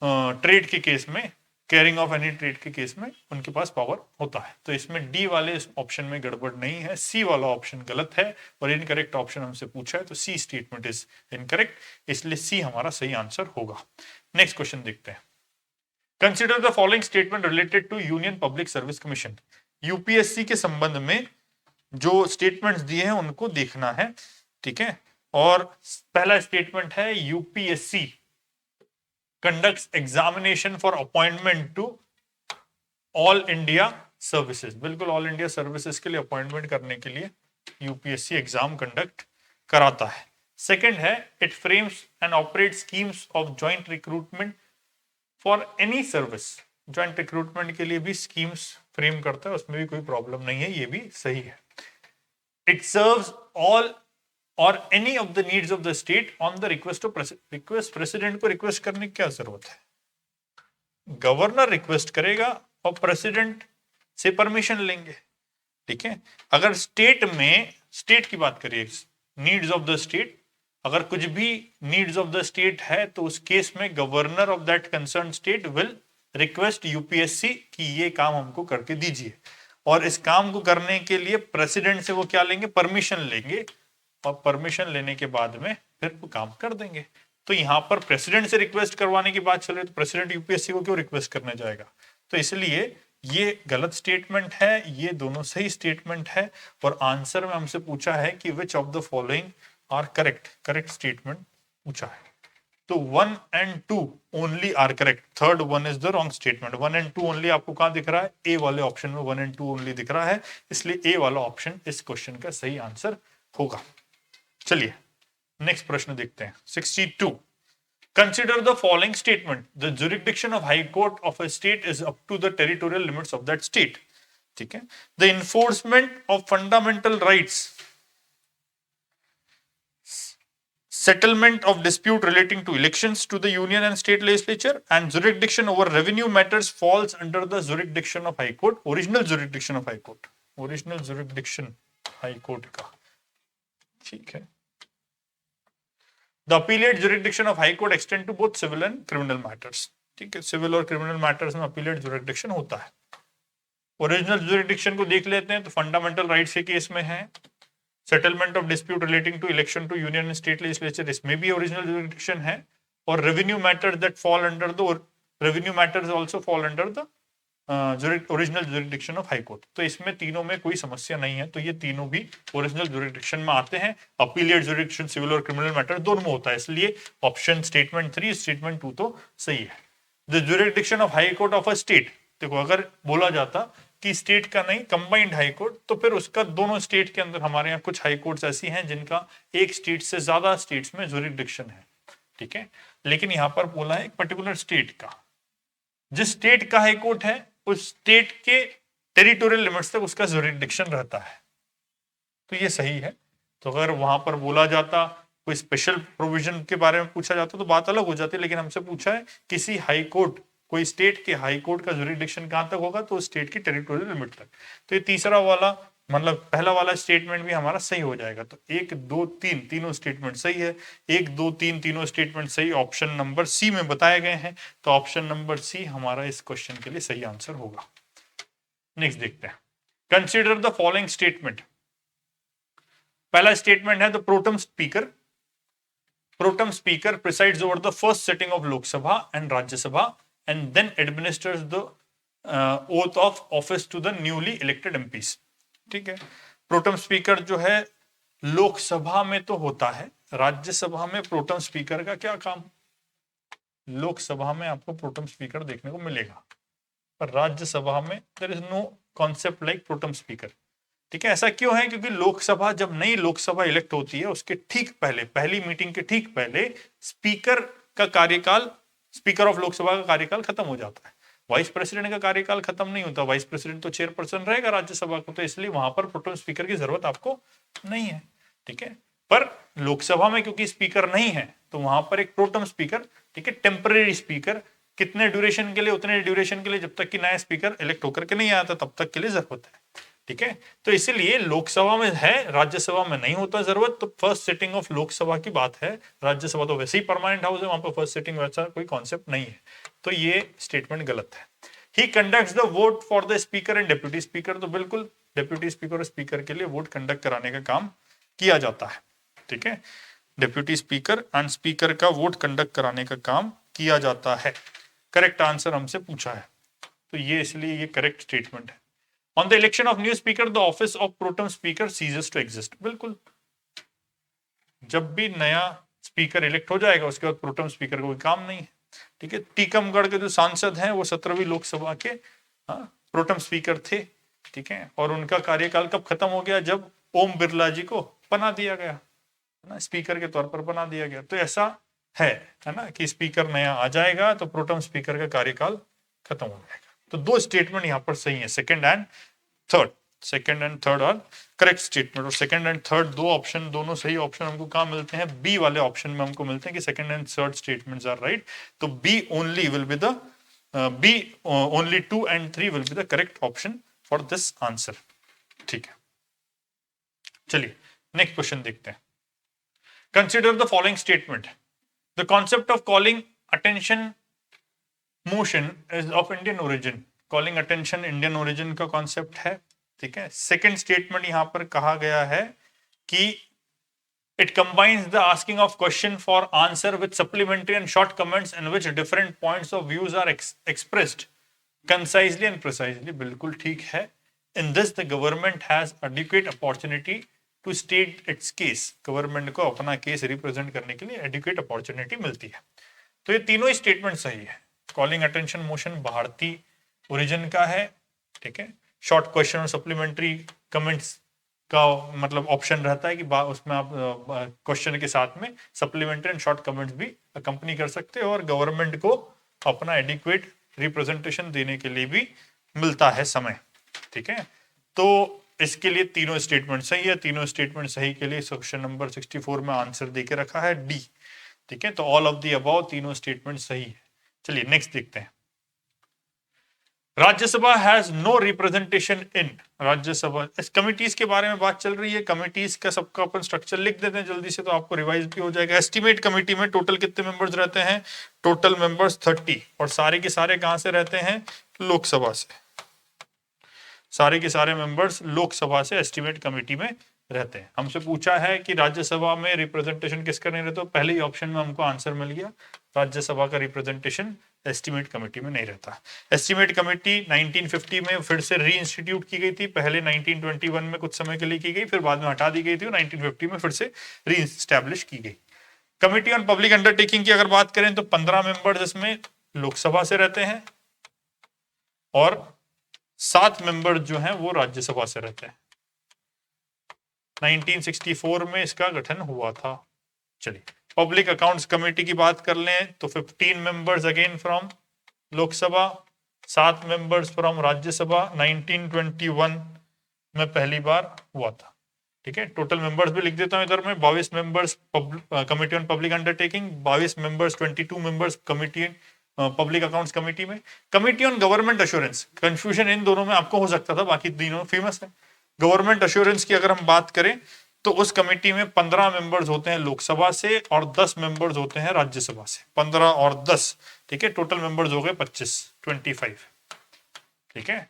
ट्रेड के केस में, कैरिंग ऑफ एनी ट्रेड के केस में उनके पास पावर होता है। तो इसमें डी वाले ऑप्शन में गड़बड़ नहीं है, सी वाला ऑप्शन गलत है और इनकरेक्ट ऑप्शन हमसे पूछा है, तो सी स्टेटमेंट इज इनकरेक्ट, इसलिए सी हमारा सही आंसर होगा। नेक्स्ट क्वेश्चन देखते हैं, consider the following statement related to union public service commission. UPSC के संबंध में जो स्टेटमेंट्स दिए हैं उनको देखना है, ठीक है। और पहला स्टेटमेंट है UPSC conducts examination for appointment to all India services। बिल्कुल ऑल इंडिया सर्विसेज के लिए अपॉइंटमेंट करने के लिए यूपीएससी एग्जाम कंडक्ट कराता है। सेकंड है it frames and operate schemes of joint recruitment for any service. Joint recruitment के लिए भी स्कीम्स फ्रेम करता है, उसमें भी कोई प्रॉब्लम नहीं है, ये भी सही है। इट सर्व्स ऑल और any of the needs of the state on the request of request. President को रिक्वेस्ट करने की क्या जरूरत है? गवर्नर रिक्वेस्ट करेगा और प्रेसिडेंट से परमिशन लेंगे। ठीक है। अगर स्टेट में, स्टेट की बात करिए, नीड्स ऑफ द स्टेट, अगर कुछ भी नीड्स ऑफ द स्टेट है तो उस केस में governor of that concern state will request UPSC कि ये काम हमको करके दीजिए, और इस काम को करने के लिए प्रेसिडेंट से वो क्या लेंगे, परमिशन लेंगे, और परमिशन लेने के बाद में फिर वो काम कर देंगे। तो यहां पर प्रेसिडेंट से रिक्वेस्ट करवाने की बात चल रही है, तो प्रेसिडेंट यूपीएससी को क्यों रिक्वेस्ट करने जाएगा? तो इसलिए ये गलत स्टेटमेंट है, ये दोनों सही स्टेटमेंट है। और आंसर में हमसे पूछा है कि which of the following are correct, correct statement पूछा है। तो 1 and 2 only are correct, third 1 is the wrong statement. 1 and 2 only आपको कहां दिख रहा है? ए वाले ऑप्शन में 1 and 2 ओनली दिख रहा है, इसलिए ए वाला ऑप्शन इस क्वेश्चन का सही आंसर होगा। चलिए नेक्स्ट प्रश्न देखते हैं। 62, consider the following statement: the jurisdiction of high court of a state is up to the territorial limits of that state. ठीक है। the enforcement of fundamental rights, settlement of dispute relating to elections to the union and state legislature, and jurisdiction over revenue matters falls under the jurisdiction of high court, original jurisdiction of high court, original jurisdiction high court का। ठीक है। The appellate jurisdiction of High Court extend to both civil and criminal matters. ठीक है, सिविल और क्रिमिनल मैटर्स में अपीलेट जुरिडिक्शन होता है। ओरिजिनल जुरिडिक्शन को देख लेते हैं, तो फंडामेंटल राइट्स के केस में है, settlement of dispute relating to election to union and state legislature, इसमें भी ओरिजिनल जुरिडिक्शन है, और revenue matters that fall under the revenue matters also fall under the original jurisdiction of high court. तो इसमें तीनों में कोई समस्या नहीं है, तो ये तीनों भी ओरिजिनल जुरिडिक्शन में आते हैं। अपीलेट जुरिडिक्शन सिविल और क्रिमिनल मैटर दोनों में होता है, इसलिए ऑप्शन स्टेटमेंट 3 स्टेटमेंट 2 तो सही है। The jurisdiction of high court of a state, देखो अगर बोला जाता कि स्टेट का नहीं कंबाइंड हाई कोर्ट, तो फिर उसका दोनों स्टेट के अंदर, हमारे यहाँ कुछ हाई कोर्ट्स ऐसी हैं जिनका एक स्टेट से ज्यादा स्टेट्स में जुरिडिक्शन है, ठीक है। लेकिन यहाँ पर बोला है एक पर्टिकुलर स्टेट का, जिस स्टेट का हाई कोर्ट है उस स्टेट के टेरिटोरियल लिमिट्स तक उसका जुरिडिक्शन रहता है, तो ये सही है। तो अगर वहां पर बोला जाता, कोई स्पेशल प्रोविजन के बारे में पूछा जाता तो बात अलग हो जाती, लेकिन हमसे पूछा है किसी हाई कोर्ट, कोई स्टेट के हाई कोर्ट का जुरिडिक्शन कहां तक होगा, तो स्टेट की टेरिटोरियल लिमिट तक। तो ये तीसरा वाला, मतलब पहला वाला स्टेटमेंट भी हमारा सही हो जाएगा। तो 1 2 3 तीनों स्टेटमेंट सही है, 1 2 3 तीनों स्टेटमेंट सही ऑप्शन नंबर सी में बताए गए हैं, तो ऑप्शन नंबर सी हमारा इस क्वेश्चन के लिए सही आंसर होगा। नेक्स्ट देखते हैं, कंसीडर द फॉलोइंग स्टेटमेंट। पहला स्टेटमेंट है the pro tem speaker, pro tem speaker presides over the first sitting of Lok Sabha and Rajya Sabha and then administers the oath of office to the newly elected MPs. ठीक है, प्रोटम स्पीकर जो है लोकसभा में तो होता है, राज्यसभा में प्रोटम स्पीकर का क्या काम? लोकसभा में आपको प्रोटम स्पीकर देखने को मिलेगा, पर राज्यसभा में there is no concept like pro tem speaker. ठीक है, ऐसा क्यों है? क्योंकि लोकसभा, जब नई लोकसभा इलेक्ट होती है उसके ठीक पहले, पहली मीटिंग के ठीक पहले स्पीकर का कार्यकाल, स्पीकर ऑफ लोकसभा का कार्यकाल खत्म हो जाता है। वाइस प्रेसिडेंट का कार्यकाल खत्म नहीं होता, वाइस प्रेसिडेंट तो चेयरपर्सन रहेगा राज्यसभा को, तो इसलिए वहां पर प्रोटम स्पीकर की जरूरत आपको नहीं है। ठीक है, पर लोकसभा में क्योंकि स्पीकर नहीं है तो वहां पर एक प्रोटम स्पीकर, ठीक है, टेम्परेरी स्पीकर, कितने ड्यूरेशन के लिए? उतने ड्यूरेशन के लिए जब तक कि नया स्पीकर इलेक्ट होकर के नहीं आता तब तक के लिए जरूरत है। ठीक है, तो इसीलिए लोकसभा में है, राज्यसभा में नहीं होता जरूरत। तो फर्स्ट सिटिंग ऑफ लोकसभा की बात है, राज्यसभा तो वैसे ही परमानेंट हाउस है, वहां पर फर्स्ट सिटिंग वैसा कोई कॉन्सेप्ट नहीं है, तो ये स्टेटमेंट गलत है। He conducts the vote for the speaker and deputy speaker, तो बिल्कुल डेप्यूटी स्पीकर और स्पीकर के लिए वोट कंडक्ट कराने का काम किया जाता है। ठीक है, डेप्यूटी स्पीकर एंड स्पीकर का वोट कंडक्ट कराने का काम किया जाता है। करेक्ट आंसर हमसे पूछा है, तो ये इसलिए ये करेक्ट स्टेटमेंट है। On the election of new speaker, the office of protem speaker ceases to exist. बिल्कुल, जब भी नया स्पीकर इलेक्ट हो जाएगा उसके बाद प्रोटम स्पीकर का कोई काम नहीं है। ठीक है, टीकमगढ़ के जो सांसद हैं वो 17वीं लोकसभा के प्रोटम स्पीकर थे। ठीक है, और उनका कार्यकाल कब खत्म हो गया? जब ओम बिरला जी को बना दिया गया ना, स्पीकर के तौर पर बना दिया गया। तो ऐसा है ना कि स्पीकर नया आ जाएगा तो प्रोटम स्पीकर का कार्यकाल खत्म हो जाएगा। तो दो स्टेटमेंट यहां पर सही है, सेकंड एंड थर्ड और करेक्ट स्टेटमेंट। और सेकंड एंड थर्ड दो ऑप्शन, दोनों सही ऑप्शन हमको कहां मिलते हैं? बी वाले ऑप्शन में हमको मिलते हैं कि second and third statements are right. तो B only will be the B only 2 and 3 will be the correct option for this answer. ठीक है, चलिए नेक्स्ट क्वेश्चन देखते हैं। Consider the following statement, the concept of calling attention motion is of Indian origin. Calling attention Indian origin का कॉन्सेप्ट है, ठीक है। सेकंड स्टेटमेंट यहां पर कहा गया है कि it combines the asking of question for answer with supplementary and short comments in which different points of views are expressed concisely and precisely। बिल्कुल ठीक है। In this the government has adequate opportunity to state its case। Government को अपना केस रिप्रेजेंट करने के लिए एडिक्वेट अपॉर्चुनिटी मिलती है। तो ये तीनों ही स्टेटमेंट सही है। कॉलिंग अटेंशन मोशन भारतीय ओरिजिन का है, ठीक है। शॉर्ट क्वेश्चन और सप्लीमेंट्री कमेंट्स का मतलब ऑप्शन रहता है कि उसमें आप क्वेश्चन के साथ में सप्लीमेंट्री एंड शॉर्ट कमेंट्स भी अकम्पनी कर सकते हो, और गवर्नमेंट को अपना एडिक्वेट रिप्रेजेंटेशन देने के लिए भी मिलता है समय, ठीक है। तो इसके लिए तीनों स्टेटमेंट सही है। तीनों स्टेटमेंट सही के लिए क्वेश्चन नंबर 64 में आंसर देके रखा है डी, ठीक है। तो ऑल ऑफ दी अबव तीनों स्टेटमेंट सही है। चलिए नेक्स्ट देखते हैं। Rajya Sabha has no representation in. Rajya Sabha, इस कमिटीज के बारे में बात चल रही है। कमिटीज का सबका अपन स्ट्रक्चर लिख देते हैं जल्दी से, तो आपको रिवाइज भी हो जाएगा। एस्टीमेट कमेटी में टोटल कितने मेंबर्स रहते हैं? टोटल मेंबर्स 30, और सारे के सारे कहां से रहते हैं? लोकसभा से। सारे के सारे मेंबर्स लोकसभा से एस्टीमेट कमेटी में रहते हैं। हमसे पूछा है कि राज्यसभा में रिप्रेजेंटेशन किसका नहीं रहता, तो पहले ही ऑप्शन में हमको आंसर मिल गया, राज्यसभा का रिप्रेजेंटेशन एस्टीमेट कमेटी में नहीं रहता। एस्टीमेट कमेटी 1950 में फिर से री इंस्टीट्यूट की गई थी। पहले 1921 में कुछ समय के लिए की गई, फिर बाद में हटा दी गई थी, और 1950 में फिर से री इस्टेब्लिश की गई। कमिटी ऑन पब्लिक अंडरटेकिंग की अगर बात करें तो 15 मेंबर्स इसमें लोकसभा से रहते हैं, और 7 मेंबर जो हैं वो राज्यसभा से रहते हैं। 1964 में इसका गठन हुआ था। चलिए पब्लिक अकाउंट्स कमेटी की बात कर लें तो 15 members again from Lok Sabha, 7 members from Rajya Sabha. 1921 में पहली बार हुआ था, ठीक है। टोटल मेंबर्स भी लिख देता हूं इधर में, 22 members committee on public undertaking, 22 members, 22 members committee public accounts committee में। Committee on government assurance, confusion इन दोनों में आपको हो सकता था, बाकी तीनों फेमस है। गवर्नमेंट अश्योरेंस की अगर हम बात करें तो उस कमेटी में 15 मेंबर्स होते हैं लोकसभा से, और 10 मेंबर्स होते हैं राज्यसभा से। 15 और 10, ठीक है, टोटल मेंबर्स हो गए 25, ठीक है।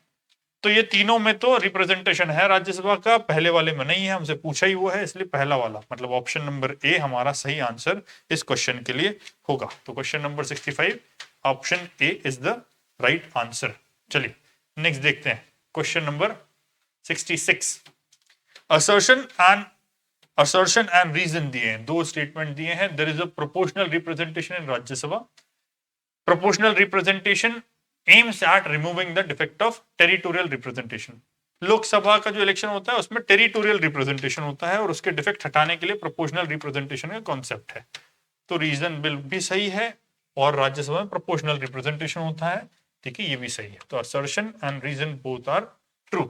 तो ये तीनों में तो रिप्रेजेंटेशन है राज्यसभा का, पहले वाले में नहीं है, हमसे पूछा ही वो है, इसलिए पहला वाला मतलब ऑप्शन नंबर ए हमारा सही आंसर इस क्वेश्चन के लिए होगा। तो question number 65 option A is the right answer. चलिए नेक्स्ट देखते हैं question number 66। Assertion and reason दिए हैं, 2 स्टेटमेंट दिए हैं। There is a proportional representation in Rajya Sabha. Proportional representation aims at removing the defect of territorial representation. Lok Sabha का जो इलेक्शन होता है उसमें टेरिटोरियल रिप्रेजेंटेशन होता है, और उसके डिफेक्ट हटाने के लिए प्रोपोर्शनल रिप्रेजेंटेशन का कॉन्सेप्ट है। तो रीजन बिल भी सही है, और राज्यसभा में प्रोपोर्शनल रिप्रेजेंटेशन होता है, ठीक है, ये भी सही है। तो assertion and reason both are true.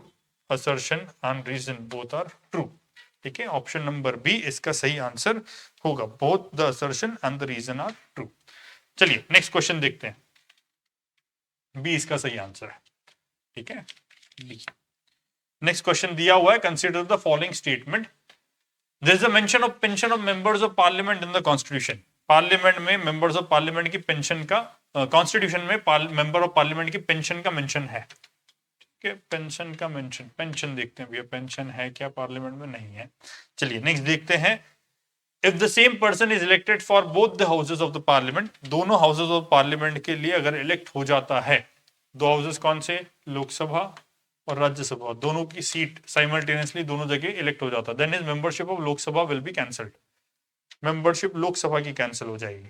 Assertion and reason both are true, ठीक है। ऑप्शन नंबर बी इसका सही आंसर होगा, both the assertion and the reason are true. चलिए नेक्स्ट क्वेश्चन देखते हैं, बी इसका सही आंसर है, ठीक है, बी। नेक्स्ट क्वेश्चन दिया हुआ है, consider the following statement, there is a mention of pension of members of parliament in the constitution. Parliament में मेंबर्स ऑफ पार्लियामेंट की पेंशन का, कॉन्स्टिट्यूशन में मेंबर ऑफ पार्लियामेंट की पेंशन का मेंशन है, ठीक है। पेंशन का मेंशन, पेंशन देखते हैं भैया, पेंशन है क्या पार्लियामेंट में? नहीं है। चलिए नेक्स्ट देखते हैं। If the same person is elected for both the houses of the parliament, दोनों हाउसेज ऑफ पार्लियामेंट के लिए अगर इलेक्ट हो जाता है, 2 हाउसेज कौन से? लोकसभा और राज्यसभा, दोनों की सीट साइमल्टेनियसली दोनों जगह इलेक्ट हो जाता, then his membership of Lok Sabha will be cancelled. Membership Lok Sabha की कैंसिल हो जाएगी।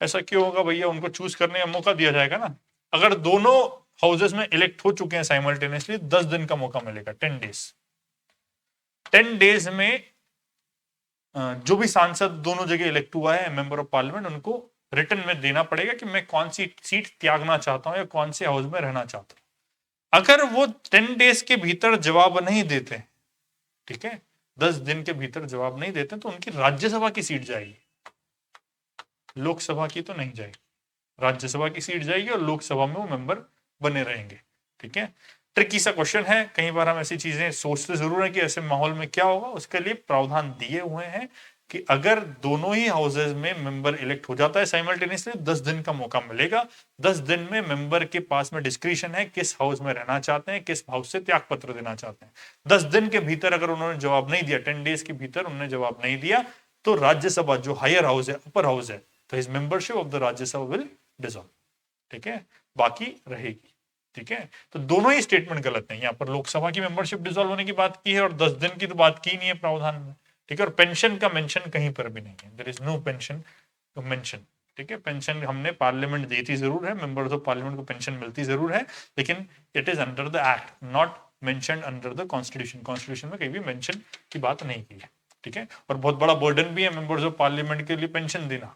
ऐसा क्यों होगा भैया? उनको चूज करने का मौका दिया जाएगा ना। अगर दोनों हाउसेस में इलेक्ट हो चुके हैं साइमल्टेनियसली, 10 दिन का मौका मिलेगा, 10 डेज। 10 डेज में जो भी सांसद दोनों जगह इलेक्ट हुआ है, मेंबर ऑफ पार्लियामेंट, उनको रिटर्न में देना पड़ेगा कि मैं कौन सी सीट त्यागना चाहता हूं या कौन से हाउस में रहना चाहता हूं। अगर वो 10 डेज के भीतर जवाब नहीं देते, ठीक है, 10 दिन के भीतर जवाब नहीं देते, तो उनकी राज्यसभा की सीट जाएगी, लोकसभा की तो नहीं जाएगी। राज्यसभा की सीट जाएगी और लोकसभा में वो मेंबर बने रहेंगे, ठीक है। ट्रिकी सा क्वेश्चन है, कई बार हम ऐसी चीजें सोचते जरूर है कि ऐसे माहौल में क्या होगा। उसके लिए प्रावधान दिए हुए हैं कि अगर दोनों ही हाउसेज में मेंबर इलेक्ट हो जाता है साइमल्टेनियसली, 10 दिन का मौका मिलेगा। 10 दिन में मेंबर के पास में डिस्क्रिशन है किस हाउस में रहना चाहते हैं, किस हाउस से त्याग पत्र देना चाहते हैं। 10 दिन के भीतर अगर उन्होंने जवाब नहीं दिया, 10 डेज के भीतर उन्होंने जवाब नहीं दिया, तो राज्यसभा जो हायर हाउस है, अपर हाउस है, तो his membership of the Rajya Sabha will dissolve. ठीक है, बाकी रहेगी। ठीक है, तो दोनों ही स्टेटमेंट गलत है। यहाँ पर लोकसभा की मेंबरशिप डिसॉल्व होने की बात की है और 10 दिन की तो बात की नहीं है प्रावधान में। ठीक है, और पेंशन का मेंशन कहीं पर भी नहीं है, there is no pension to mention. ठीक है, पेंशन हमने पार्लियामेंट देती जरूर है, मेंबर्स ऑफ पार्लियामेंट को पेंशन मिलती जरूर है, लेकिन it is under the act, not mentioned under the constitution. Constitution में कहीं भी मेंशन की बात नहीं की है। ठीक है, और बहुत बड़ा बर्डन भी है मेंबर्स ऑफ पार्लियामेंट के लिए पेंशन देना।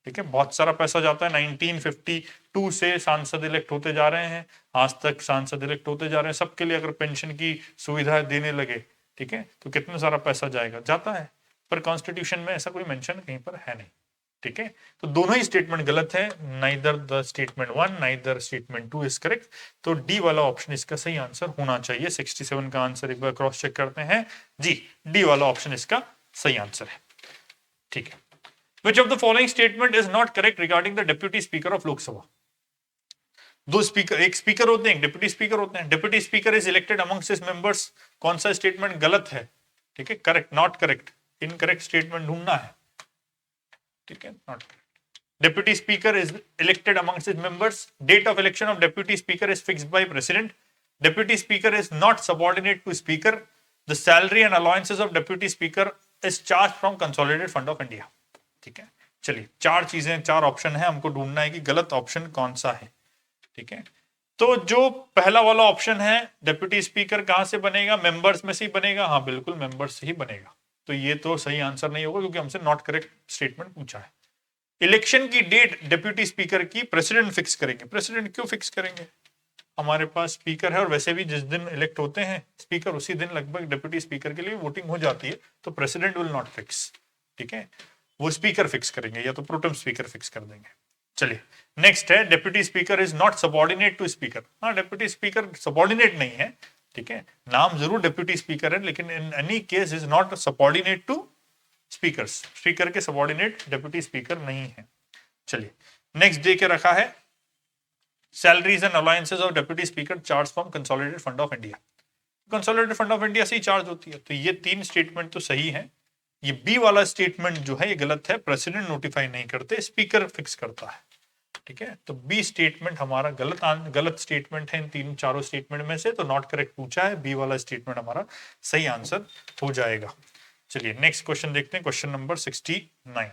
ठीक है, बहुत सारा पैसा जाता है। 1952 से सांसद इलेक्ट होते जा रहे हैं, आज तक सांसद इलेक्ट होते जा रहे हैं, सबके लिए अगर पेंशन की सुविधा देने लगे, ठीक है, तो कितना सारा पैसा जाएगा, जाता है। पर कॉन्स्टिट्यूशन में ऐसा कोई मेंशन कहीं पर है नहीं। ठीक है, तो दोनों ही स्टेटमेंट गलत है, neither the statement 1 neither statement 2 is correct. तो डी वाला ऑप्शन इसका सही आंसर होना चाहिए। 67 का आंसर एक बार क्रॉस चेक करते हैं जी, डी वाला ऑप्शन इसका सही आंसर है। ठीक है, which of the following statement is not correct regarding the deputy speaker of Lok Sabha? दो स्पीकर, एक स्पीकर होते हैं, एक डिप्टी स्पीकर होते हैं। Deputy speaker is elected amongst his members. कौन सा स्टेटमेंट गलत है? ठीक है, correct, not correct, incorrect statement ढूंढना है। ठीक है, not correct. Deputy speaker is elected amongst his members. Date of election of deputy speaker is fixed by president. Deputy speaker is not subordinate to speaker. The salary and allowances of deputy speaker is charge from consolidated fund of India. ठीक है, चलिए चार चीजें, चार ऑप्शन है, हमको ढूंढना है कि गलत ऑप्शन कौन सा है। ठीक है, तो जो पहला वाला ऑप्शन है, डिप्टी स्पीकर कहां से बनेगा? मेंबर्स में से ही बनेगा। हाँ बिल्कुल, मेंबर्स से ही बनेगा। तो ये तो सही आंसर नहीं होगा क्योंकि हमसे नॉट करेक्ट स्टेटमेंट पूछा है। इलेक्शन की डेट डिप्टी स्पीकर की प्रेसिडेंट फिक्स करेंगे। प्रेसिडेंट क्यों फिक्स करेंगे? हमारे पास स्पीकर है और वैसे भी जिस दिन इलेक्ट होते हैं स्पीकर, उसी दिन लगभग डिप्टी स्पीकर के लिए वोटिंग हो जाती है, तो प्रेसिडेंट विल नॉट फिक्स। ठीक है, वो स्पीकर फिक्स करेंगे या तो प्रोटेम स्पीकर फिक्स कर देंगे। चलिए नेक्स्ट है, deputy speaker is not subordinate to speaker. हाँ, डिप्टी स्पीकर सबऑर्डिनेट नहीं है। ठीक है, नाम जरूर डिप्टी स्पीकर है, लेकिन in any case is not subordinate to speakers. Speaker के सबऑर्डिनेट डिप्टी स्पीकर नहीं है। चलिए नेक्स्ट दे के रखा है, salaries and allowances of deputy speaker charge from consolidated fund of India. Consolidated fund of India से ही चार्ज होती है। तो ये तीन स्टेटमेंट तो सही है। ये बी वाला स्टेटमेंट जो है ये गलत है, प्रेसिडेंट नोटिफाई नहीं करते, स्पीकर फिक्स करता है। ठीक है, तो बी स्टेटमेंट हमारा गलत स्टेटमेंट है इन तीन चारों स्टेटमेंट में से, तो नॉट करेक्ट पूछा है, बी वाला स्टेटमेंट हमारा सही आंसर हो जाएगा। चलिए नेक्स्ट क्वेश्चन देखते हैं, question number 69।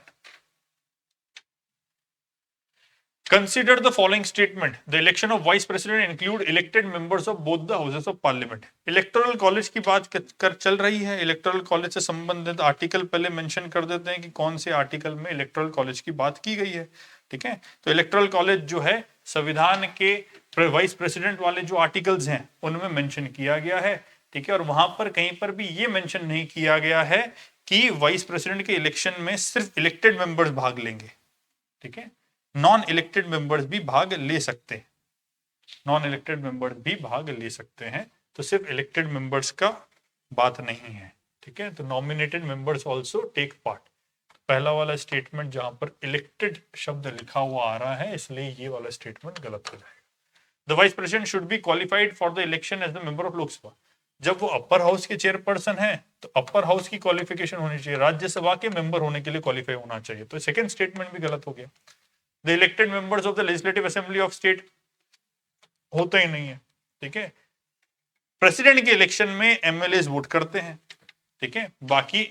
Consider the following statement. The election of vice president include elected members of both the houses of parliament. Electoral college की बात कर चल रही है। इलेक्टोरल कॉलेज से संबंधित आर्टिकल पहले मेंशन कर देते हैं कि कौन से आर्टिकल में इलेक्टोरल कॉलेज की बात की गई है। ठीक है, तो इलेक्टोरल कॉलेज जो है संविधान के वाइस प्रेसिडेंट वाले जो आर्टिकल्स हैं उनमें मेंशन किया गया है। ठीक है, और वहां पर कहीं पर भी ये मेंशन नहीं किया गया है कि वाइस प्रेसिडेंट के इलेक्शन में सिर्फ इलेक्टेड मेंबर्स भाग लेंगे। ठीक है, नॉन इलेक्टेड मेंबर्स भी भाग ले सकते हैं। नॉन इलेक्टेड मेंबर्स भी भाग ले सकते हैं, तो सिर्फ इलेक्टेड मेंबर्स का बात नहीं है। ठीक है, तो nominated members also take part. पहला वाला स्टेटमेंट जहां पर इलेक्टेड शब्द लिखा हुआ आ रहा है, इसलिए ये वाला स्टेटमेंट गलत हो जाएगा। The vice president should be qualified for the election as the member of Lok Sabha. जब वो अपर हाउस के चेयरपर्सन है तो अपर हाउस की क्वालिफिकेशन होनी चाहिए, राज्यसभा के मेंबर होने के लिए क्वालिफाई होना चाहिए। तो सेकंड स्टेटमेंट भी गलत हो गया। The elected members of the legislative assembly of state होता ही नहीं है। ठीक है, प्रेसिडेंट के इलेक्शन में एमएलएस वोट करते हैं। ठीक है, बाकी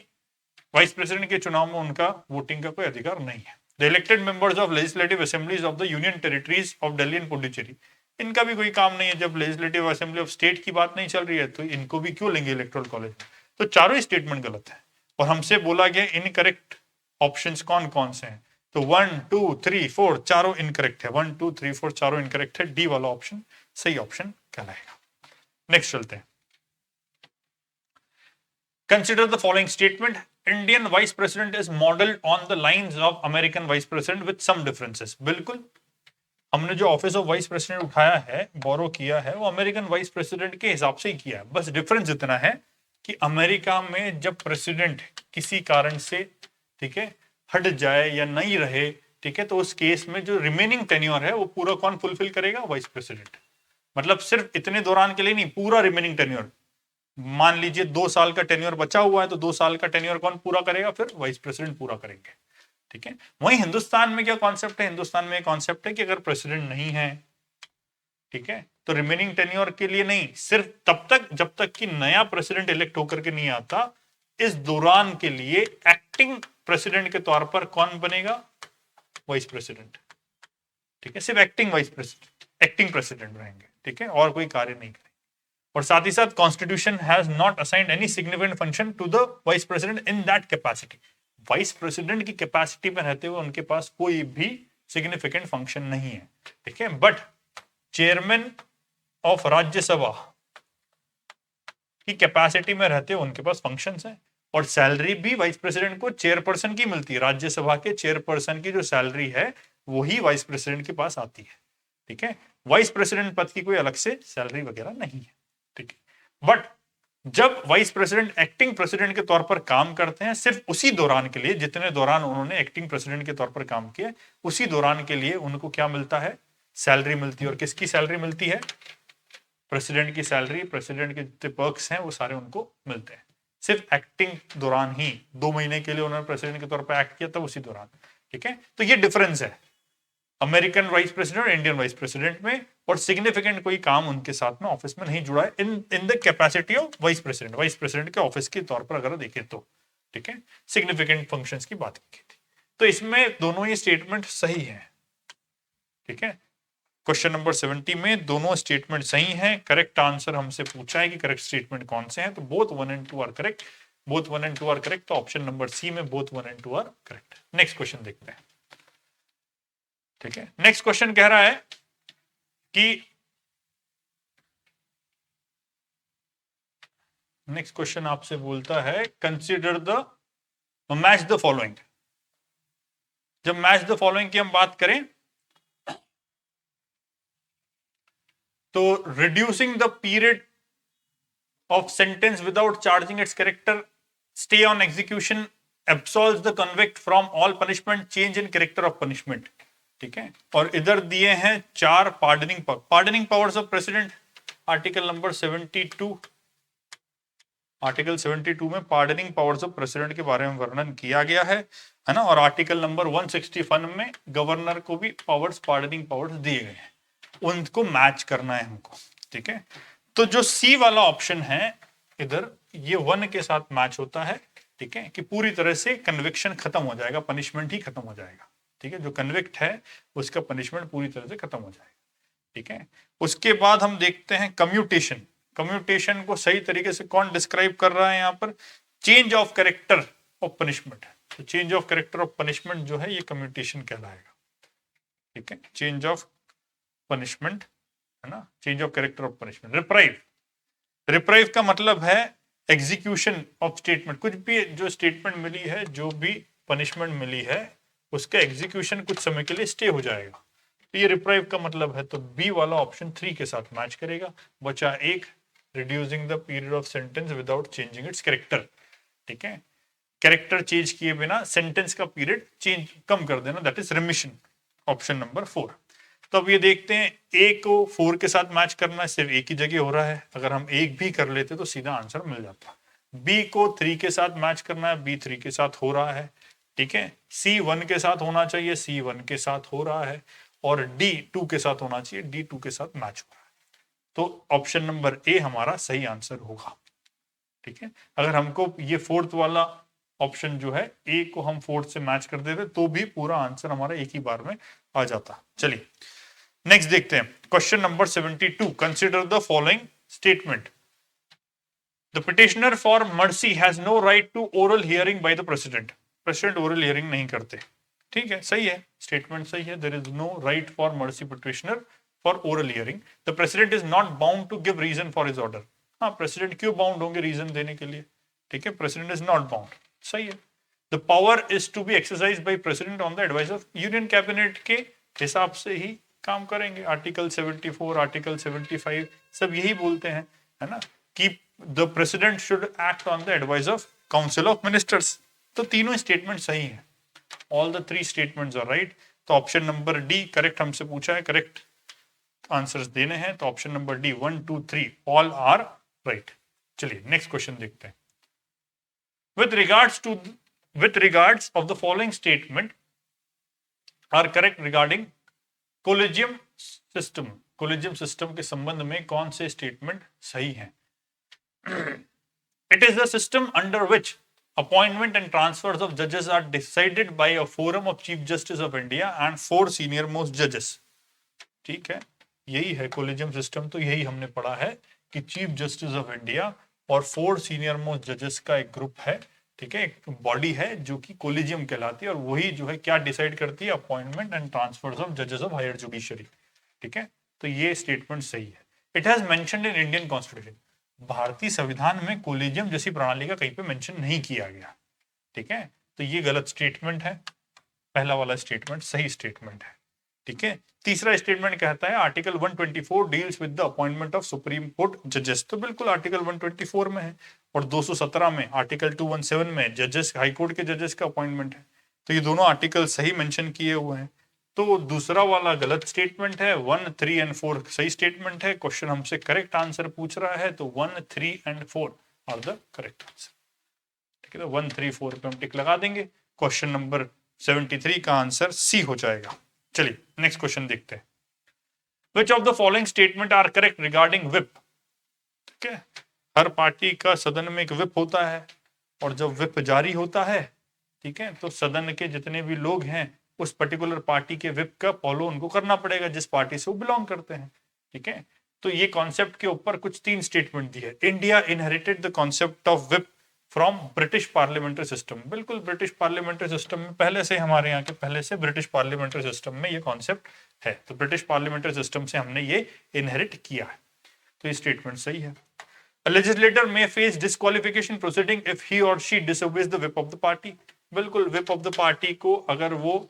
वाइस प्रेसिडेंट के चुनाव में उनका वोटिंग का कोई अधिकार नहीं है। The elected members of legislative assemblies of the union territories of Delhi and Puducherry, इनका भी कोई काम नहीं है। जब लेजिस्लेटिव असेंबली ऑफ स्टेट की बात नहीं चल रही है तो इनको भी क्यों लेंगे इलेक्टोरल कॉलेज में? तो चारों स्टेटमेंट गलत है और हमसे बोला गया इनकरेक्ट ऑप्शंस कौन कौन से हैं, तो 1 2 3 4 चारों इनकरेक्ट है। 1 2 3 4 चारों इनकरेक्ट है। डी वाला ऑप्शन सही ऑप्शन कहलाएगा। नेक्स्ट चलते हैं। Consider the following statement, Indian vice president is modelled on the lines of American vice president with some differences. बिल्कुल, हमने जो ऑफिस ऑफ वाइस प्रेसिडेंट उठाया है, बोरो किया है, वो अमेरिकन वाइस प्रेसिडेंट के हिसाब से ही किया है। बस डिफरेंस इतना है कि अमेरिका में जब प्रेसिडेंट किसी कारण से, ठीक है, हट जाए या नहीं रहे, ठीक है, तो उस केस में जो रिमेनिंग टेन्योर है वो पूरा कौन फुलफिल करेगा? Vice president. मतलब सिर्फ इतने दौरान के लिए नहीं, पूरा रिमेनिंग टेन्योर। मान लीजिए 2 साल का टेन्योर बचा हुआ है, तो 2 साल का टेन्योर कौन पूरा करेगा? फिर वाइस प्रेसिडेंट पूरा करेंगे, ठीक है। वहीं हिंदुस्तान में क्या कॉन्सेप्ट है? हिंदुस्तान में कॉन्सेप्ट है कि अगर प्रेसिडेंट नहीं है, ठीक है, तो रिमेनिंग टेन्योर के लिए नहीं, सिर्फ तब तक जब तक कि नया प्रेसिडेंट इलेक्ट होकर के नहीं आता, इस दौरान के लिए एक्टिंग प्रेसिडेंट के तौर पर कौन बनेगा? वाइस प्रेसिडेंट, ठीक है। सिर्फ acting vice president, acting president रहेंगे, ठीक है, और कोई कार्य नहीं करेंगे। और साथ ही साथ constitution has not assigned any significant function to the vice president in that capacity. Vice president की कैपेसिटी में रहते हुए उनके पास कोई भी सिग्निफिकेंट फंक्शन नहीं है, ठीक है। बट चेयरमैन ऑफ राज्यसभा की कैपेसिटी में रहते हुए उनके पास फंक्शंस हैं, और सैलरी भी वाइस प्रेसिडेंट को चेयरपर्सन की मिलती है। राज्यसभा के चेयरपर्सन की जो सैलरी है वही वाइस प्रेसिडेंट के पास आती है, ठीक है। वाइस प्रेसिडेंट पद की कोई अलग से सैलरी वगैरह नहीं है, ठीक है। बट जब वाइस प्रेसिडेंट एक्टिंग प्रेसिडेंट के तौर पर काम करते हैं, सिर्फ उसी दौरान के लिए, जितने दौरान उन्होंने एक्टिंग प्रेसिडेंट के तौर पर काम किया, उसी दौरान के लिए उनको क्या मिलता है? सैलरी मिलती है। और किसकी सैलरी मिलती है? प्रेसिडेंट की सैलरी, प्रेसिडेंट के जितने पर्क्स हैं वो सारे उनको मिलते हैं। सिर्फ एक्टिंग दौरान ही, 2 महीने के लिए उन्होंने प्रेसिडेंट के तौर पर एक्ट किया, तब उसी दौरान, ठीक है। तो ये डिफरेंस है अमेरिकन वाइस प्रेसिडेंट और इंडियन वाइस प्रेसिडेंट में, और सिग्निफिकेंट कोई काम उनके साथ में ऑफिस में नहीं जुड़ा है in the capacity of vice president. Vice president के ऑफिस के तौर पर अगर देखें तो, ठीक है, सिग्निफिकेंट फंक्शंस की बात की थी। तो इसमें दोनों ही स्टेटमेंट सही है, ठीक है। क्वेश्चन नंबर 70 में दोनों स्टेटमेंट सही हैं। करेक्ट आंसर हमसे पूछा है कि करेक्ट स्टेटमेंट कौन से हैं, तो both 1 and 2 are correct. Both 1 and 2 are correct, तो ऑप्शन नंबर सी में both 1 and 2 are correct. Next question देखते हैं, ठीक है। नेक्स्ट क्वेश्चन कह रहा है कि नेक्स्ट क्वेश्चन आपसे बोलता है consider the match the following. जब मैच द फॉलोइंग की हम बात करें तो reducing the period of sentence without charging its character, stay on execution, absolves the convict from all punishment, change in character of punishment, ठीक है। और इधर दिए हैं 4 pardoning powers of president. Article number 72, article 72 में पार्डनिंग पावर्स ऑफ प्रेसिडेंट के बारे में वर्णन किया गया है ना। और आर्टिकल नंबर 161 में गवर्नर को भी पावर्स, पार्डनिंग पावर्स दिए गए हैं, उनको मैच करना है हमको, ठीक है। तो जो सी वाला ऑप्शन है इधर, ये 1 के साथ मैच होता है, ठीक है, कि पूरी तरह से कन्विक्शन खत्म हो जाएगा, पनिशमेंट ही खत्म हो जाएगा, ठीक है। जो कन्विक्ट है उसका पनिशमेंट पूरी तरह से खत्म हो जाएगा, ठीक है। उसके बाद हम देखते हैं कम्यूटेशन। कम्यूटेशन को सही तरीके से कौन डिस्क्राइब कर रहा है यहाँ पर? Change of character of punishment. तो change of character of punishment जो है ये कम्यूटेशन कहलाएगा, ठीक है। चेंज ऑफ पनिशमेंट है ना, change of character of punishment. Reprieve, reprieve का मतलब है एग्जीक्यूशन ऑफ स्टेटमेंट। कुछ भी जो स्टेटमेंट मिली है, जो भी पनिशमेंट मिली है, उसका एग्जीक्यूशन कुछ समय के लिए स्टे हो जाएगा, तो ये रिप्राइव का मतलब है। तो बी वाला ऑप्शन 3 के साथ मैच करेगा। बचा एक, reducing the period of sentence without changing it's character, ठीक है। कैरेक्टर चेंज किए बिना सेंटेंस का पीरियड चेंज कम कर देना, that is remission, option number 4। तो अब ये देखते हैं, ए को 4 के साथ मैच करना सिर्फ एक ही जगह हो रहा है, अगर हम एक भी कर लेते तो सीधा आंसर मिल जाता। बी को 3 के साथ मैच करना है, बी 3 के साथ हो रहा है, ठीक है। सी 1 के साथ होना चाहिए, सी 1 के साथ हो रहा है, और डी 2 के साथ होना चाहिए, डी 2 के साथ मैच हो रहा है। तो ऑप्शन नंबर ए हमारा सही आंसर होगा, ठीक है। अगर हमको ये 4th वाला ऑप्शन जो है, ए को हम 4th से मैच कर देते तो भी पूरा आंसर हमारा एक ही बार में आ जाता। चलिए नेक्स्ट देखते हैं, question number 72। Consider the following statement. The petitioner for mercy has no right to oral hearing by the president. President oral hearing नहीं करते, ठीक है, सही है, स्टेटमेंट सही है। There is no right for mercy petitioner for oral hearing. The president is not bound to give reason for his order. हाँ, प्रेसिडेंट क्यों बाउंड होंगे रीजन देने के लिए, ठीक है, प्रेसिडेंट इज नॉट बाउंड, सही है। The power is to be exercise by president on the advice of union cabinet के हिसाब से ही काम करेंगे। आर्टिकल 74, आर्टिकल 75 सब यही बोलते हैं, है ना, कि the president should act on the advice of council of ministers. तो तीनों स्टेटमेंट सही हैं, all the three statements are right. तो ऑप्शन नंबर डी करेक्ट हमसे पूछा है, करेक्ट आंसर्स देने हैं, तो option number D 1 2 3 all are right. चलिए नेक्स्ट क्वेश्चन देखते हैं। with regards of the following statement are correct regarding collegium system, collegium system के संबंध में कौन से स्टेटमेंट सही हैं? It is the system under which appointment and transfers of judges are decided by a forum of Chief Justice of India and 4 senior most judges। ठीक है, यही है कोलिजियम सिस्टम। तो यही हमने पढ़ा है कि चीफ जस्टिस ऑफ इंडिया और 4 सीनियर मोस्ट जजेस का एक ग्रुप है, ठीक है, एक बॉडी है जो कि कोलिजियम कहलाती है, और वही जो है क्या डिसाइड करती है, अपॉइंटमेंट एंड ट्रांसफर्स ऑफ जजेस ऑफ हायर जुडिशरी। ठीक है, तो ये स्टेटमेंट सही है। It has mentioned in Indian constitution, भारतीय संविधान में कोलिजियम जैसी प्रणाली का कहीं पे मेंशन नहीं किया गया। ठीक है, तो ये गलत स्टेटमेंट है, पहला वाला स्टेटमेंट सही स्टेटमेंट है। ठीक है, तीसरा स्टेटमेंट कहता है article 124 deals with the appointment of supreme court जजेस, तो बिल्कुल आर्टिकल 124 में है, और 217 में आर्टिकल 217 में जजेस, हाई कोर्ट के जजेस का अपॉइंटमेंट है। तो ये दोनों आर्टिकल सही मेंशन किए हुए हैं। तो दूसरा वाला गलत स्टेटमेंट है, 1 3 एंड 4 सही स्टेटमेंट है। क्वेश्चन हमसे करेक्ट आंसर पूछ रहा है, तो 1 3 and 4 are the correct answer. ठीक है, तो 1 3 4 पे हम टिक लगा देंगे। क्वेश्चन नंबर 73 का आंसर सी हो जाएगा। चलिए नेक्स्ट क्वेश्चन देखते हैं। Which of the following statement are correct regarding whip? ठीक है, हर पार्टी का सदन में एक whip होता है, और जब whip जारी होता है, ठीक है, तो सदन के जितने भी लोग हैं उस पर्टिकुलर पार्टी के whip का फॉलो उनको करना पड़ेगा जिस पार्टी से वो बिलोंग करते हैं। ठीक है, तो ये कॉन्सेप्ट के ऊपर कुछ 3 स्टेटमेंट दी है। India inherited the concept of whip from British parliamentary system, बिल्कुल ब्रिटिश पार्लियामेंट्री सिस्टम में पहले से, हमारे यहाँ के पहले से ब्रिटिश पार्लियामेंट्री सिस्टम में ये कॉन्सेप्ट है, तो ब्रिटिश पार्लियामेंट्री सिस्टम से हमने ये इनहेरिट किया है। तो ये स्टेटमेंट सही है। A legislator may face disqualification proceeding if he or she disobeys the whip of the party, बिल्कुल whip of the party को अगर वो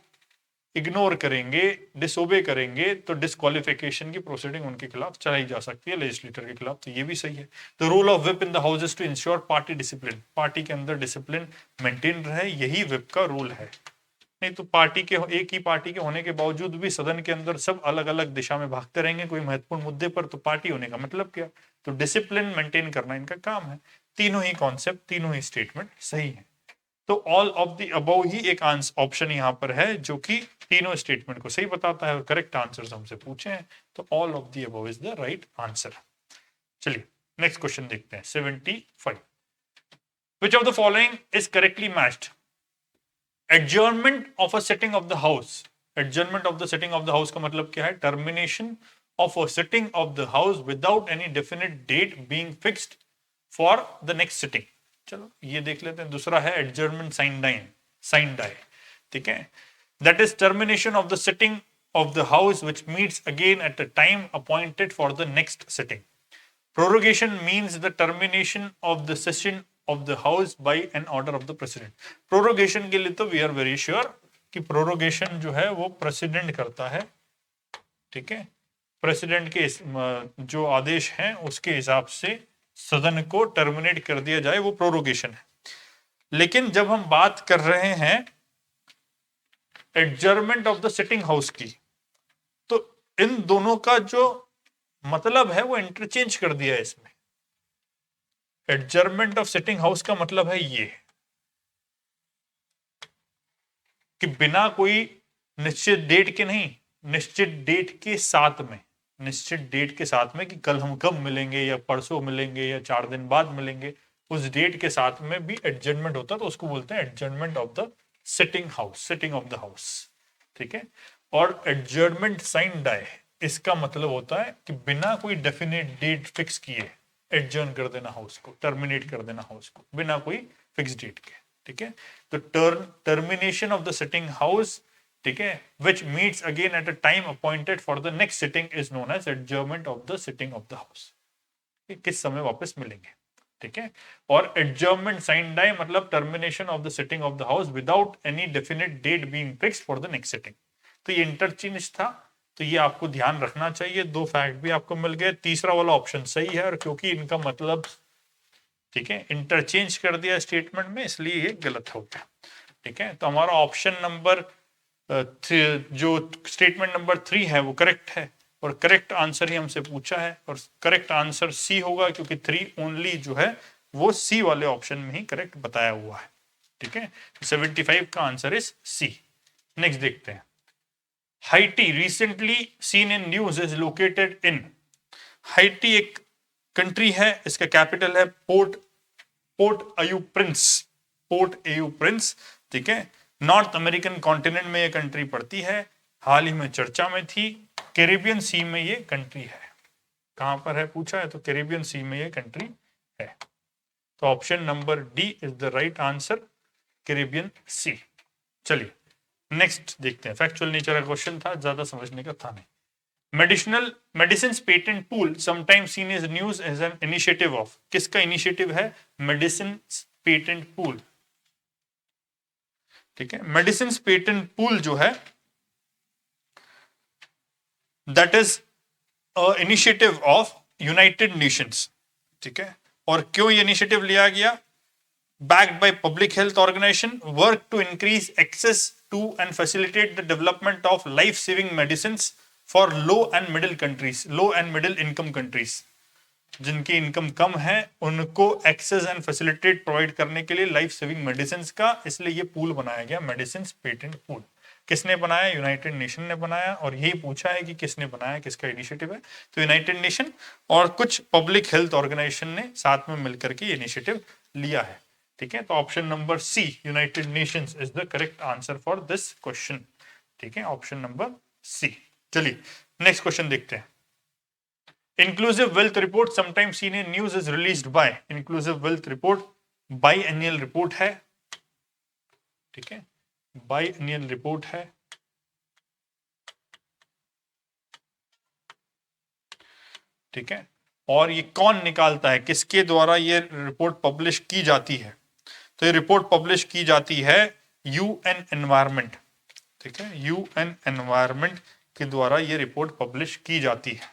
इग्नोर करेंगे, डिसोबे करेंगे, तो डिस्क्वालिफिकेशन की प्रोसीडिंग उनके खिलाफ चलाई जा सकती है, लेजिस्लेटर के खिलाफ। तो ये भी सही है। The role of whip in the house is to ensure party discipline, party के अंदर डिसिप्लिन मेंटेन रहे, यही व्हिप का रोल है। नहीं तो पार्टी के, एक ही पार्टी के होने के बावजूद भी सदन के अंदर सब अलग अलग दिशा में भागते रहेंगे कोई महत्वपूर्ण मुद्दे पर, तो पार्टी होने का मतलब क्या? तो डिसिप्लिन मेंटेन करना इनका काम है। तीनों ही कॉन्सेप्ट, तीनों ही स्टेटमेंट सही है। तो ऑल ऑफ द अबव ही एक ऑप्शन यहाँ पर है जो कि तीनों स्टेटमेंट को सही बताता है, और करेक्ट आंसर्स हमसे पूछे हैं, तो all of the above is the right answer. चलिए नेक्स्ट क्वेश्चन देखते हैं। 75 which of the following is correctly matched? Adjournment of a sitting of the house, adjournment of the sitting of the house का मतलब क्या है? Termination of a sitting of the house without any definite date being fixed for the next sitting. चलो ये देख लेते हैं। दूसरा है एडजर्नमेंट साइन डाई, ठीक है, that is termination of the sitting of the house which meets again at the time appointed for the next sitting. Prorogation means the termination of the session of the house by an order of the president. Prorogation के लिए तो वी आर वेरी श्योर कि प्रोरोगेशन जो है वो प्रेसिडेंट करता है, ठीक है, प्रेसिडेंट के जो आदेश हैं उसके हिसाब से सदन को टर्मिनेट कर दिया जाए, वो प्रोरोगेशन है। लेकिन जब हम बात कर रहे हैं adjournment of the sitting house की, तो इन दोनों का जो मतलब है वो इंटरचेंज कर दिया है इसमें। एडजर्नमेंट ऑफ सिटिंग हाउस का मतलब है ये कि बिना कोई निश्चित डेट के नहीं, निश्चित डेट के साथ में, निश्चित डेट के साथ में कि कल हम कब मिलेंगे या परसों मिलेंगे या 4 दिन बाद मिलेंगे, उस डेट के साथ में भी एडजर्नमेंट होता है, तो उसको बोलते हैं adjournment of the sitting house, sitting of the house, ठीक है। और एडजर्नमेंट साइन डाई, इसका मतलब होता है कि बिना कोई डेफिनेट डेट फिक्स किए एडजर्न कर देना हाउस को, टर्मिनेट कर देना हाउस को बिना कोई फिक्स डेट के, ठीक है। तो termination of the sitting house, ठीक है, which meets again at a time appointed for the next sitting is known as adjournment of the sitting of the house। किस समय वापस मिलेंगे, ठीक है। और adjournment signed die मतलब termination of the sitting of the house without any definite date being fixed for the next sitting। तो ये इंटरचेंज था तो ये आपको ध्यान रखना चाहिए। 2 फैक्ट भी आपको मिल गए। तीसरा वाला ऑप्शन सही है, और क्योंकि इनका मतलब ठीक है इंटरचेंज कर दिया स्टेटमेंट में, इसलिए ये गलत हो गया। ठीक है, तो हमारा ऑप्शन नंबर जो स्टेटमेंट नंबर 3 है वो करेक्ट है, और करेक्ट आंसर ही हमसे पूछा है, और करेक्ट आंसर सी होगा, क्योंकि 3 ओनली जो है वो सी वाले ऑप्शन में ही करेक्ट बताया हुआ है। ठीक है, 75 का आंसर इज सी। नेक्स्ट देखते हैं। Haiti recently seen in news is located in. Haiti एक कंट्री है, इसका कैपिटल है Port au Prince. Port au Prince. ठीक है, नॉर्थ अमेरिकन कॉन्टिनेंट में ये कंट्री पड़ती है, हाल ही में चर्चा में थी। कैरिबियन सी में ये कंट्री है। कहां पर है पूछा है, तो कैरिबियन सी में ये कंट्री है। तो option number D is the right answer, Caribbean sea. चलिए नेक्स्ट देखते हैं। फैक्चुअल नेचर का क्वेश्चन था, ज्यादा समझने का था नहीं। Medicine patent pool sometimes seen is news as an initiative of. किसका इनिशिएटिव है मेडिसिन पेटेंट पूल? ठीक है, मेडिसिन पेटेंट पूल जो है that is initiative of United Nations. ठीक है, और क्यों ये इनिशिएटिव लिया गया? backed by public health organization, work to increase access to and facilitate the development of life-saving medicines for low and middle countries, low and middle income countries, जिनकी इनकम कम है उनको एक्सेस एंड फैसिलिटेट प्रोवाइड करने के लिए लाइफ सेविंग मेडिसिन का, इसलिए ये पूल बनाया गया, मेडिसिन पेटेंट पूल। किसने बनाया? यूनाइटेड नेशन ने बनाया, और यही पूछा है कि किसने बनाया, किसका इनिशिएटिव है, तो यूनाइटेड नेशन और कुछ पब्लिक हेल्थ ऑर्गेनाइजेशन ने साथ में मिलकर के इनिशिएटिव लिया है। ठीक है, तो option number C United Nations is the correct answer for this question. ठीक है, ऑप्शन नंबर सी। चलिए नेक्स्ट क्वेश्चन देखते हैं। Inclusive wealth report sometimes scene in news is released by. Inclusive wealth report by annual report है। ठीक है, बाई एनुअल रिपोर्ट है। ठीक है, और ये कौन निकालता है, किसके द्वारा ये रिपोर्ट पब्लिश की जाती है? तो ये रिपोर्ट पब्लिश की जाती है यूएन एनवायरमेंट। ठीक है, यूएन एनवायरमेंट के द्वारा ये रिपोर्ट पब्लिश की जाती है।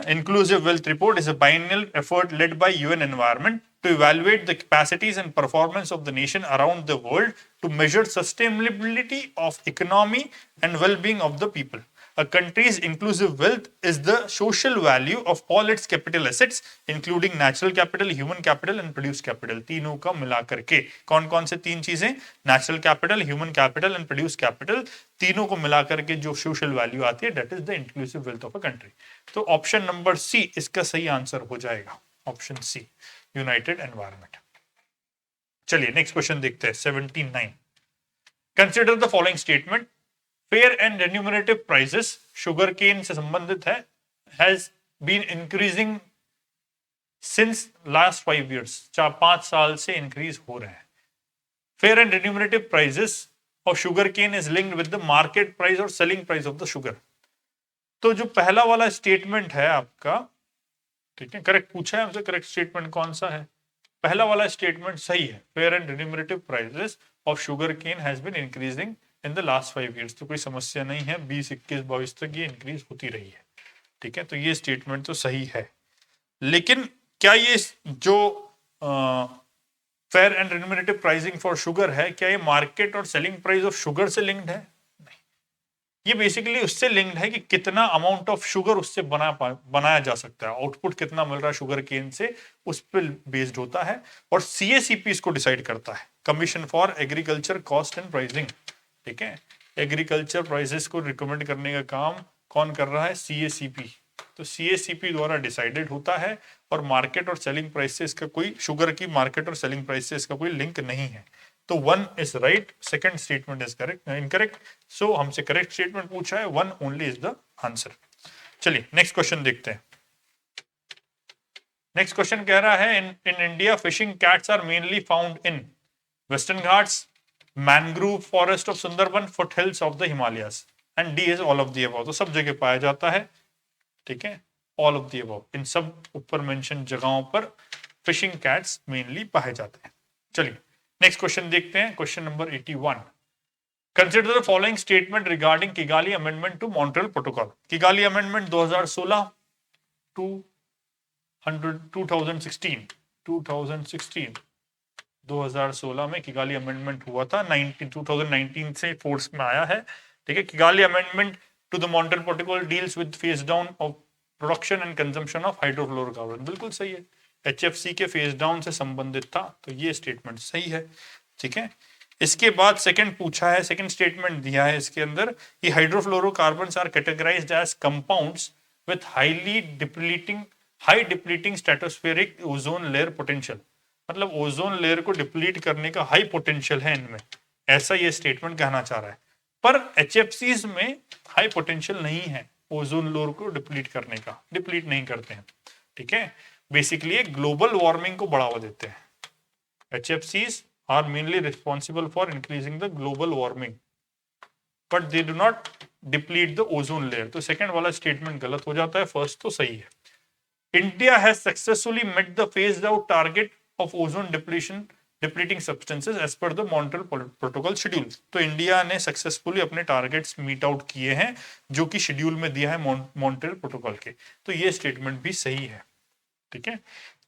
Inclusive Wealth Report is a biennial effort led by UN Environment to evaluate the capacities and performance of the nation around the world to measure sustainability of economy and well-being of the people. A country's inclusive wealth is the social value of all its capital assets, including natural capital, human capital and produced capital. तीनों का मिलाकर के कौन कौन से तीन चीजें? Natural capital, human capital and produce capital. तीनों को मिलाकर के जो सोशल वैल्यू आती है that is the inclusive wealth of a country. तो ऑप्शन नंबर सी इसका सही आंसर हो जाएगा, ऑप्शन सी यूनाइटेड एनवायरमेंट। चलिए नेक्स्ट क्वेश्चन देखते हैं 79। Consider the following statement. Fair and remunerative prices sugar cane से संबंधित है, has been increasing since last 5 years। 5 साल से इंक्रीज हो रहे हैं। Fair and remunerative prices of sugar cane is linked with the market price और selling price of the sugar. तो जो पहला वाला स्टेटमेंट है आपका, ठीक है, करेक्ट पूछा है हमसे, करेक्ट स्टेटमेंट कौन सा है? पहला वाला स्टेटमेंट सही है। Fair and remunerative prices of sugar cane has been increasing in the last 5 years। तो कोई समस्या नहीं है, 20, 21, 22 तक ये इंक्रीज होती रही है। ठीक है, तो ये स्टेटमेंट तो सही है। लेकिन क्या ये जो fair and remunerative pricing for sugar है, क्या ये मार्केट और सेलिंग प्राइस ऑफ शुगर से लिंक्ड है? नहीं, ये बेसिकली उससे लिंक्ड है कि कितना अमाउंट ऑफ शुगर उससे बनाया जा सकता है, आउटपुट कितना मिल रहा है शुगर केन से, उस पर बेस्ड होता है। और सीएसीपी इसको डिसाइड करता है, commission for agriculture cost and pricing. ठीक है, एग्रीकल्चर प्राइसेस को रिकमेंड करने का काम कौन कर रहा है? सीएसीपी। तो सीएसीपी द्वारा डिसाइडेड होता है, और मार्केट और सेलिंग प्राइस से इसका कोई, शुगर की मार्केट और सेलिंग प्राइस से इसका कोई लिंक नहीं है। तो 1 is right, second statement is correct, incorrect. So हमसे करेक्ट स्टेटमेंट पूछा है, 1 ओनली इज द आंसर। चलिए नेक्स्ट क्वेश्चन देखते हैं। नेक्स्ट क्वेश्चन कह रहा है in India fishing cats are mainly found in western Ghats, mangrove forest of Sundarban, foothills of the Himalayas, and D is all of the above. तो सब जगह पाया जाता है। ठीक है, ऑल ऑफ द अबव, इन सब ऊपर मेंशन जगहों पर फिशिंग कैट्स मेनली पाए जाते हैं। चलिए नेक्स्ट क्वेश्चन देखते हैं, question number 81। Consider the following statement regarding Kigali amendment to Montreal protocol. Kigali amendment 2016 to 2016 में किगाली अमेंडमेंट हुआ था। 2019 से फोर्स में आया है। ठीक है, Kigali amendment to the Montreal protocol deals with phase down of production and consumption of hydrofluorocarbon. बिल्कुल सही है, एचएफसी के फेज डाउन से संबंधित था, तो ये स्टेटमेंट सही है। ठीक है, इसके बाद सेकंड पूछा है, सेकंड स्टेटमेंट दिया है इसके अंदर कि hydrofluorocarbons are categorized as compounds with high depleting stratospheric ozone layer potential. मतलब ओजोन लेयर को डिप्लीट करने का हाई पोटेंशियल है इनमें, ऐसा ये स्टेटमेंट कहना चाह रहा है। पर एचएफसीज में हाई पोटेंशियल नहीं है ओजोन लेयर को डिप्लीट करने का, डिप्लीट नहीं करते हैं। ठीक है, बेसिकली ग्लोबल वार्मिंग को बढ़ावा देते हैं। HFCs are mainly responsible for increasing the global warming, but they do not deplete the ozone layer। तो सेकंड वाला स्टेटमेंट गलत हो जाता है, फर्स्ट तो सही है। India has successfully met the phased out target of ozone depleting substances as per the Montreal Protocol schedule। तो इंडिया ने सक्सेसफुली अपने टारगेट्स मीट आउट किए हैं जो कि शेड्यूल में दिया है मॉन्ट्रियल प्रोटोकॉल के, तो ये स्टेटमेंट भी सही है। ठीक है,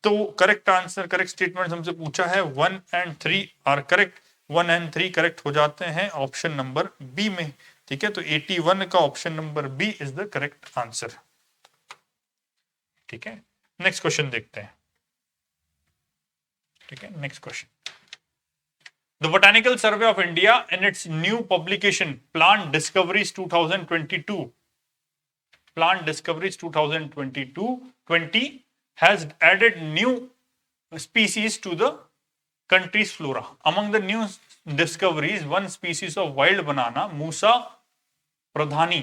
तो करेक्ट आंसर, करेक्ट स्टेटमेंट हमसे पूछा है 1 and 3 are correct. 1 and 3 correct हो जाते हैं ऑप्शन नंबर बी में। ठीक है, तो 81 का option number B is the correct answer. ठीक है, नेक्स्ट क्वेश्चन देखते हैं। ठीक है, next question, the botanical survey of India in its new publication plant discoveries 2022 has added new species to the country's flora। Among the new discoveries, one species of wild banana, Musa प्रधानी,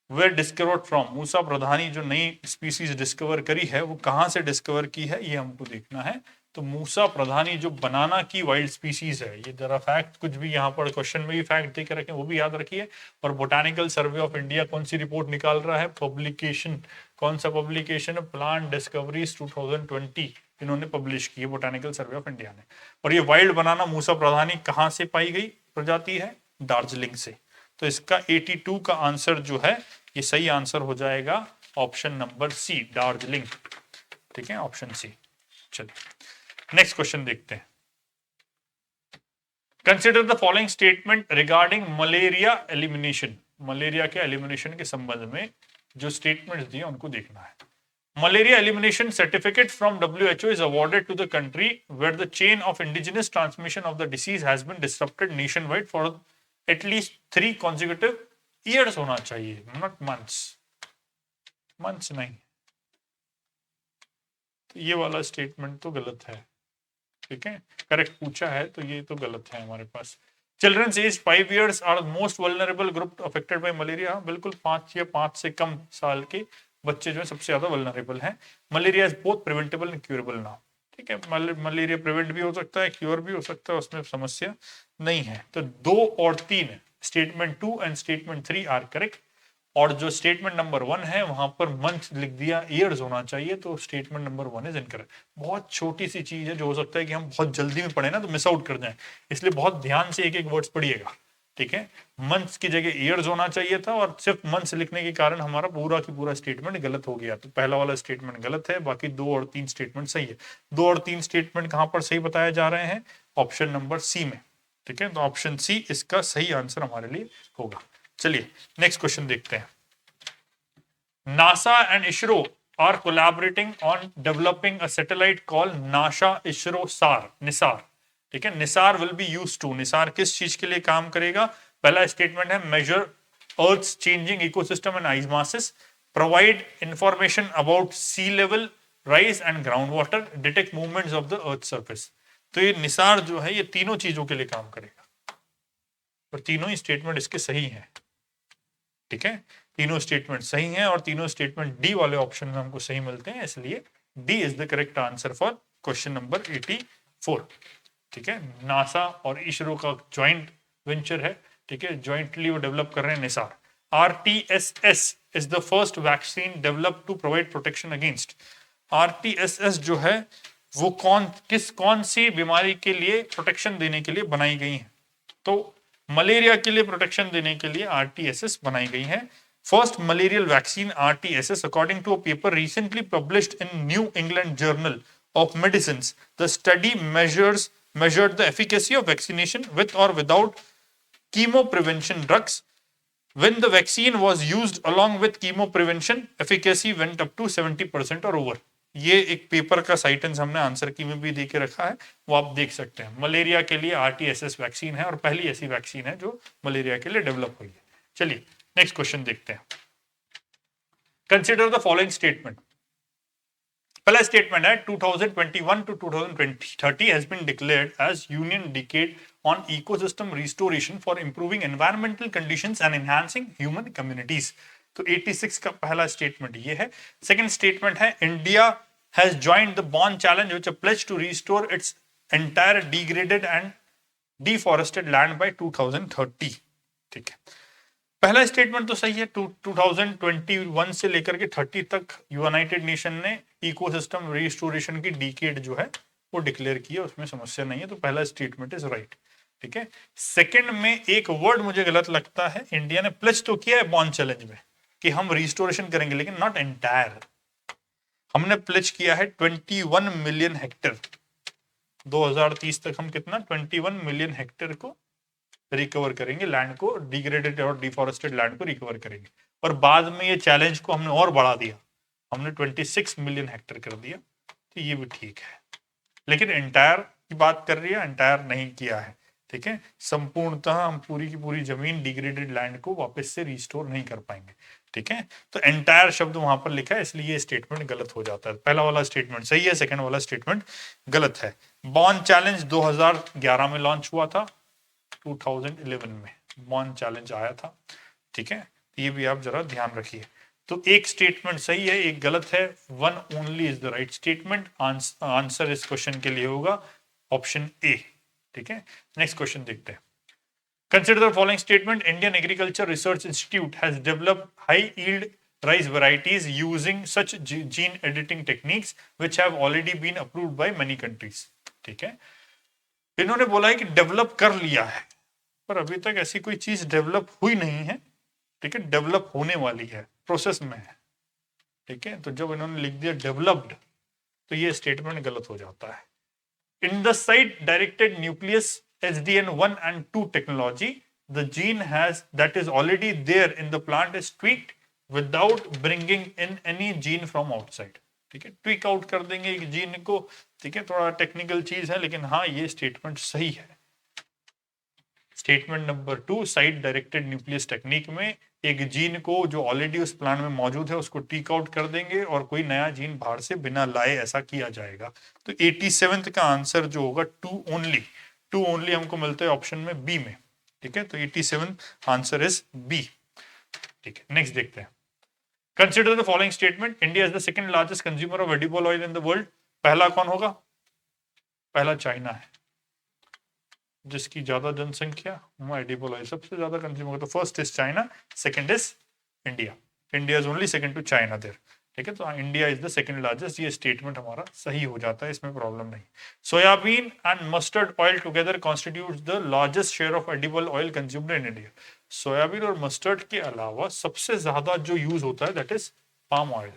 were discovered from। मूसा प्रधानी जो नई स्पीसीज डिस्कवर करी है वो कहां से डिस्कवर की है, ये हमको देखना है। तो मूसा प्रधानी जो बनाना की वाइल्ड स्पीसीज है, ये जरा फैक्ट कुछ भी यहाँ पर क्वेश्चन में भी फैक्ट दे के रखें, वो भी याद रखिए। और बोटानिकल सर्वे ऑफ इंडिया कौन सी रिपोर्ट निकाल रहा है, पब्लिकेशन, कौन सा पब्लिकेशन, प्लांट डिस्कवरीज 2020 इन्होंने पब्लिश की है बोटानिकल सर्वे ऑफ इंडिया ने। और ये वाइल्ड बनाना मूसा प्रधानी कहां से पाई गई प्रजाति है, दार्जिलिंग से। तो इसका 82 का आंसर जो है ये सही आंसर हो जाएगा ऑप्शन नंबर सी, दार्जिलिंग। ठीक है, ऑप्शन सी। चलिए नेक्स्ट क्वेश्चन देखते हैं। Consider the following statement regarding malaria elimination. Malaria के एलिमिनेशन के संबंध में जो स्टेटमेंट्स दिए उनको देखना है। Malaria elimination certificate from WHO is awarded to the country where the chain of indigenous transmission of the disease has been disrupted nationwide for at least 3 consecutive years होना चाहिए, not months। months नहीं, तो ये वाला स्टेटमेंट तो गलत है। ठीक है, करेक्ट पूछा है तो ये तो गलत है हमारे पास। Childrens age 5 years are most vulnerable group affected by malaria. बिल्कुल 5 या 5 से कम साल के बच्चे जो है सबसे ज्यादा वल्नरेबल हैं। Malaria is both preventable and curable now. ठीक है, मलेरिया प्रिवेंट भी हो सकता है, क्योर भी हो सकता है, उसमें समस्या नहीं है। तो 2 और 3 statement 2 and statement 3 are correct. और जो स्टेटमेंट नंबर 1 है वहां पर मंथ लिख दिया, ईयर्स होना चाहिए, तो स्टेटमेंट नंबर 1 इज इनकरेक्ट। बहुत छोटी सी चीज है जो हो सकता है कि हम बहुत जल्दी में पढ़े ना तो मिस आउट कर जाएं, इसलिए बहुत ध्यान से एक एक वर्ड्स पढ़िएगा। ठीक है, मंथ्स की जगह ईयर्स होना चाहिए था और सिर्फ मंथ्स लिखने के कारण हमारा पूरा की पूरा स्टेटमेंट गलत हो गया। तो पहला वाला स्टेटमेंट गलत है, बाकी 2 और 3 स्टेटमेंट सही है। 2 और 3 स्टेटमेंट कहां पर सही बताए जा रहे हैं, ऑप्शन नंबर सी में। ठीक है, तो ऑप्शन सी इसका सही आंसर हमारे लिए होगा। चलिए नेक्स्ट क्वेश्चन देखते हैं। NASA and ISRO are collaborating on developing a satellite called NASA ISRO SAR, NISAR। ठीक है, NISAR will be used to, NISAR किस चीज के लिए काम करेगा। पहला स्टेटमेंट है measure earth's changing ecosystem and ice masses, provide information about sea level rise and ground water, detect movements of the earth surface. तो ये निसार जो है ये तीनों चीजों के लिए काम करेगा और तीनों ही स्टेटमेंट इसके सही हैं। ठीक है, तीनों स्टेटमेंट सही हैं और तीनों स्टेटमेंट डी वाले ऑप्शन में हमको सही मिलते हैं, इसलिए D is the correct answer for question number 84। ठीक है, नासा और इसरो का ज्वाइंट वेंचर है। ठीक है, ज्वाइंटली वो डेवलप कर रहे हैं NISAR. RTSS is the first vaccine develop to provide protection against. RTSS जो है वो कौन सी बीमारी के लिए प्रोटेक्शन देने के लिए बनाई गई है। तो मलेरिया के लिए प्रोटेक्शन देने के लिए आरटीएसएस बनाई गई है। First malarial vaccine RTSS according to a paper recently published in New England journal of medicines. The study measured the efficacy of vaccination with or without chemoprevention drugs. When the vaccine was used along with chemoprevention, efficacy went up to 70% or over. ये एक पेपर का साइटेंस हमने आंसर की में भी दे के रखा है, वो आप देख सकते हैं। मलेरिया के लिए आरटीएसएस वैक्सीन है और पहली ऐसी वैक्सीन है जो मलेरिया के लिए डेवलप हुई है। चलिए नेक्स्ट क्वेश्चन देखते हैं। Consider the following statement. पहला स्टेटमेंट है 2021 to 2030 has been declared as Union Decade on Ecosystem Restoration for improving environmental conditions and enhancing human communities. तो 86 का पहला स्टेटमेंट ये है। सेकंड स्टेटमेंट है India has joined the Bonn Challenge which a pledge to restore its entire degraded and deforested land by 2030। ठीक है, पहला स्टेटमेंट तो सही है। 2021 से लेकर के 30 तक यूनाइटेड नेशन ने इकोसिस्टम रिस्टोरेशन की डिकेड जो है वो डिक्लेयर किया, उसमें समस्या नहीं है, तो पहला स्टेटमेंट इज राइट। ठीक है, सेकंड में एक वर्ड मुझे गलत लगता है। इंडिया ने प्लेज तो किया है बॉन चैलेंज में कि हम रिस्टोरेशन करेंगे, लेकिन नॉट एंटायर। हमने प्लेज किया है 21 मिलियन हेक्टेयर। 2030 तक हम कितना 21 मिलियन हेक्टेयर को रिकवर करेंगे, लैंड को, डिग्रेडेड और डिफॉरेस्टेड लैंड को रिकवर करेंगे। और बाद में ये चैलेंज को हमने और बढ़ा दिया, हमने 26 मिलियन हेक्टेयर कर दिया, तो ये भी ठीक है। लेकिन एंटायर की बात कर रही है, एंटायर नहीं किया है। ठीक है, संपूर्णतः हम पूरी की पूरी जमीन डिग्रेडेड लैंड को वापस से रिस्टोर नहीं कर पाएंगे। ठीक है, तो एंटायर शब्द वहां पर लिखा है, इसलिए ये स्टेटमेंट गलत हो जाता है। पहला वाला स्टेटमेंट सही है, सेकंड वाला स्टेटमेंट गलत है। बॉन चैलेंज 2011 में लॉन्च हुआ था, 2011 में बॉन चैलेंज आया था। ठीक है, ये भी आप जरा ध्यान रखिए। तो एक स्टेटमेंट सही है, एक गलत है। One only is the right statement. Answer इस क्वेश्चन के लिए होगा ऑप्शन ए। ठीक है, नेक्स्ट क्वेश्चन देखते हैं। Consider the following statement. Indian agriculture research institute has developed high yield rice varieties using such gene editing techniques which have already been approved by many countries। ठीक है, इन्होंने बोला है कि डेवलप कर लिया है, पर अभी तक ऐसी कोई चीज डेवलप हुई नहीं है। ठीक है, डेवलप होने वाली है, प्रोसेस में है। ठीक है, तो जब इन्होंने लिख दिया डेवलप्ड, तो ये स्टेटमेंट गलत हो जाता है। In the site directed nucleus SDN1 and 2 technology, the gene has that is already there in the plant is tweaked without bringing in any gene from outside। ठीक है, ट्विक आउट कर देंगे एक जीन को। ठीक है, थोड़ा टेक्निकल चीज है, लेकिन हाँ ये स्टेटमेंट सही है। Statement number 2, site directed nucleus technique में एक जीन को जो ऑलरेडी उस प्लांट में मौजूद है उसको टीक आउट कर देंगे और कोई नया जीन बाहर से बिना लाए ऐसा किया जाएगा। तो 87 का आंसर जो होगा 2 ओनली हमको मिलता है ऑप्शन में बी में। ठीक है, तो 87 आंसर इज बी। ठीक है, नेक्स्ट देखते हैं। Consider the following statement. India is the second largest consumer of edible oil in the world. पहला कौन होगा? पहला चाइना है, जिसकी ज्यादा जनसंख्या, एडिबल ऑयल सबसे ज्यादा कंज्यूम होगा। तो first is China, second is India. India is only second to China there. ठीक है, तो India is the second largest. ये स्टेटमेंट हमारा सही हो जाता है, इसमें प्रॉब्लम नहीं। Soybean and mustard oil together constitutes the largest share of edible oil consumed in India. Soybean और मस्टर्ड के अलावा सबसे ज्यादा जो यूज होता है दैट इज पाम ऑयल।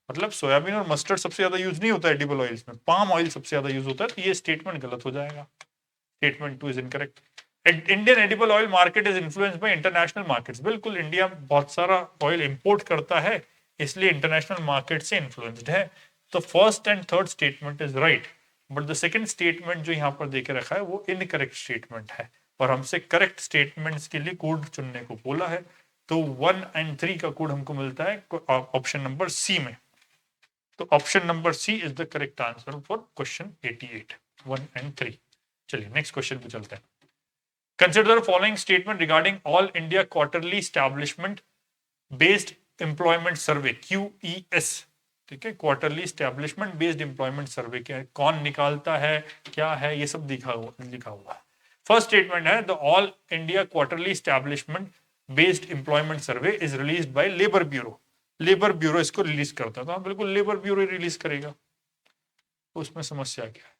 मतलब सोयाबीन और मस्टर्ड सबसे ज्यादा यूज नहीं होता है एडिबल ऑयल्स में, पाम ऑयल सबसे ज्यादा यूज होता है। तो ये स्टेटमेंट गलत हो जाएगा। Statement 2 is incorrect. Indian edible oil market is influenced by international markets. बिल्कुल, इंडिया बहुत सारा ऑयल इंपोर्ट करता है, इसलिए इंटरनेशनल मार्केट से इन्फ्लुएंस्ड है। तो first and third statement is right, but the second statement जो यहाँ पर देके रखा है वो इनकरेक्ट स्टेटमेंट है, और हमसे करेक्ट स्टेटमेंट्स के लिए कोड चुनने को बोला है। तो 1 और 3 का कोड हमको मिलता है ऑप्शन नंबर सी में। तो option number C is the correct answer for question 88, 1 और 3। चलिए नेक्स्ट क्वेश्चन पे चलते हैं। Consider following statement regarding all India quarterly establishment based employment survey, QES। ठीक है, quarterly establishment based employment survey क्या है, कौन निकालता है, क्या है, ये सब लिखा हुआ है। फर्स्ट स्टेटमेंट है the all India quarterly establishment based employment survey is released by labour bureau. Labour bureau इसको रिलीज करता है, तो बिल्कुल लेबर ब्यूरो रिलीज करेगा, उसमें समस्या क्या है?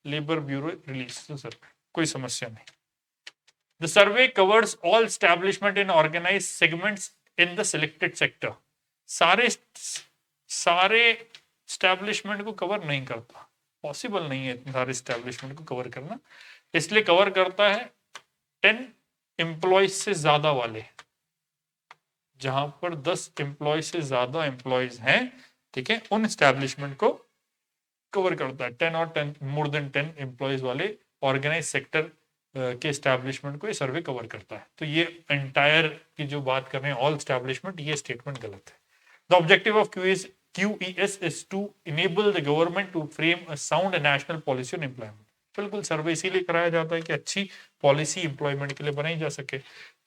लेबर ब्यूरो रिलीज सर कोई समस्या नहीं। The survey covers all establishment in organise segments in the selected sector. सारे सारे एस्टैब्लिशमेंट को कवर नहीं करता, पॉसिबल नहीं है सारे एस्टैब्लिशमेंट को कवर करना, इसलिए कवर करता है 10 एम्प्लॉयज से ज्यादा वाले, जहां पर 10 एम्प्लॉय से ज्यादा एम्प्लॉयज हैं, ठीक है, उन एस्टैब्लिशमेंट को कवर करता है। 10 और 10 मोर देन 10 एम्प्लॉयज वाले ऑर्गेनाइज सेक्टर के एस्टैब्लिशमेंट को ये सर्वे कवर करता है। तो ये एंटायर की जो बात कर रहे हैं ऑल एस्टैब्लिशमेंट, ये स्टेटमेंट गलत है। The objective of QES is to enable the government to frame a sound national policy on employment. बिल्कुल, सर्वे इसीलिए कराया जाता है कि अच्छी पॉलिसी एम्प्लॉयमेंट के लिए बनाई जा सके।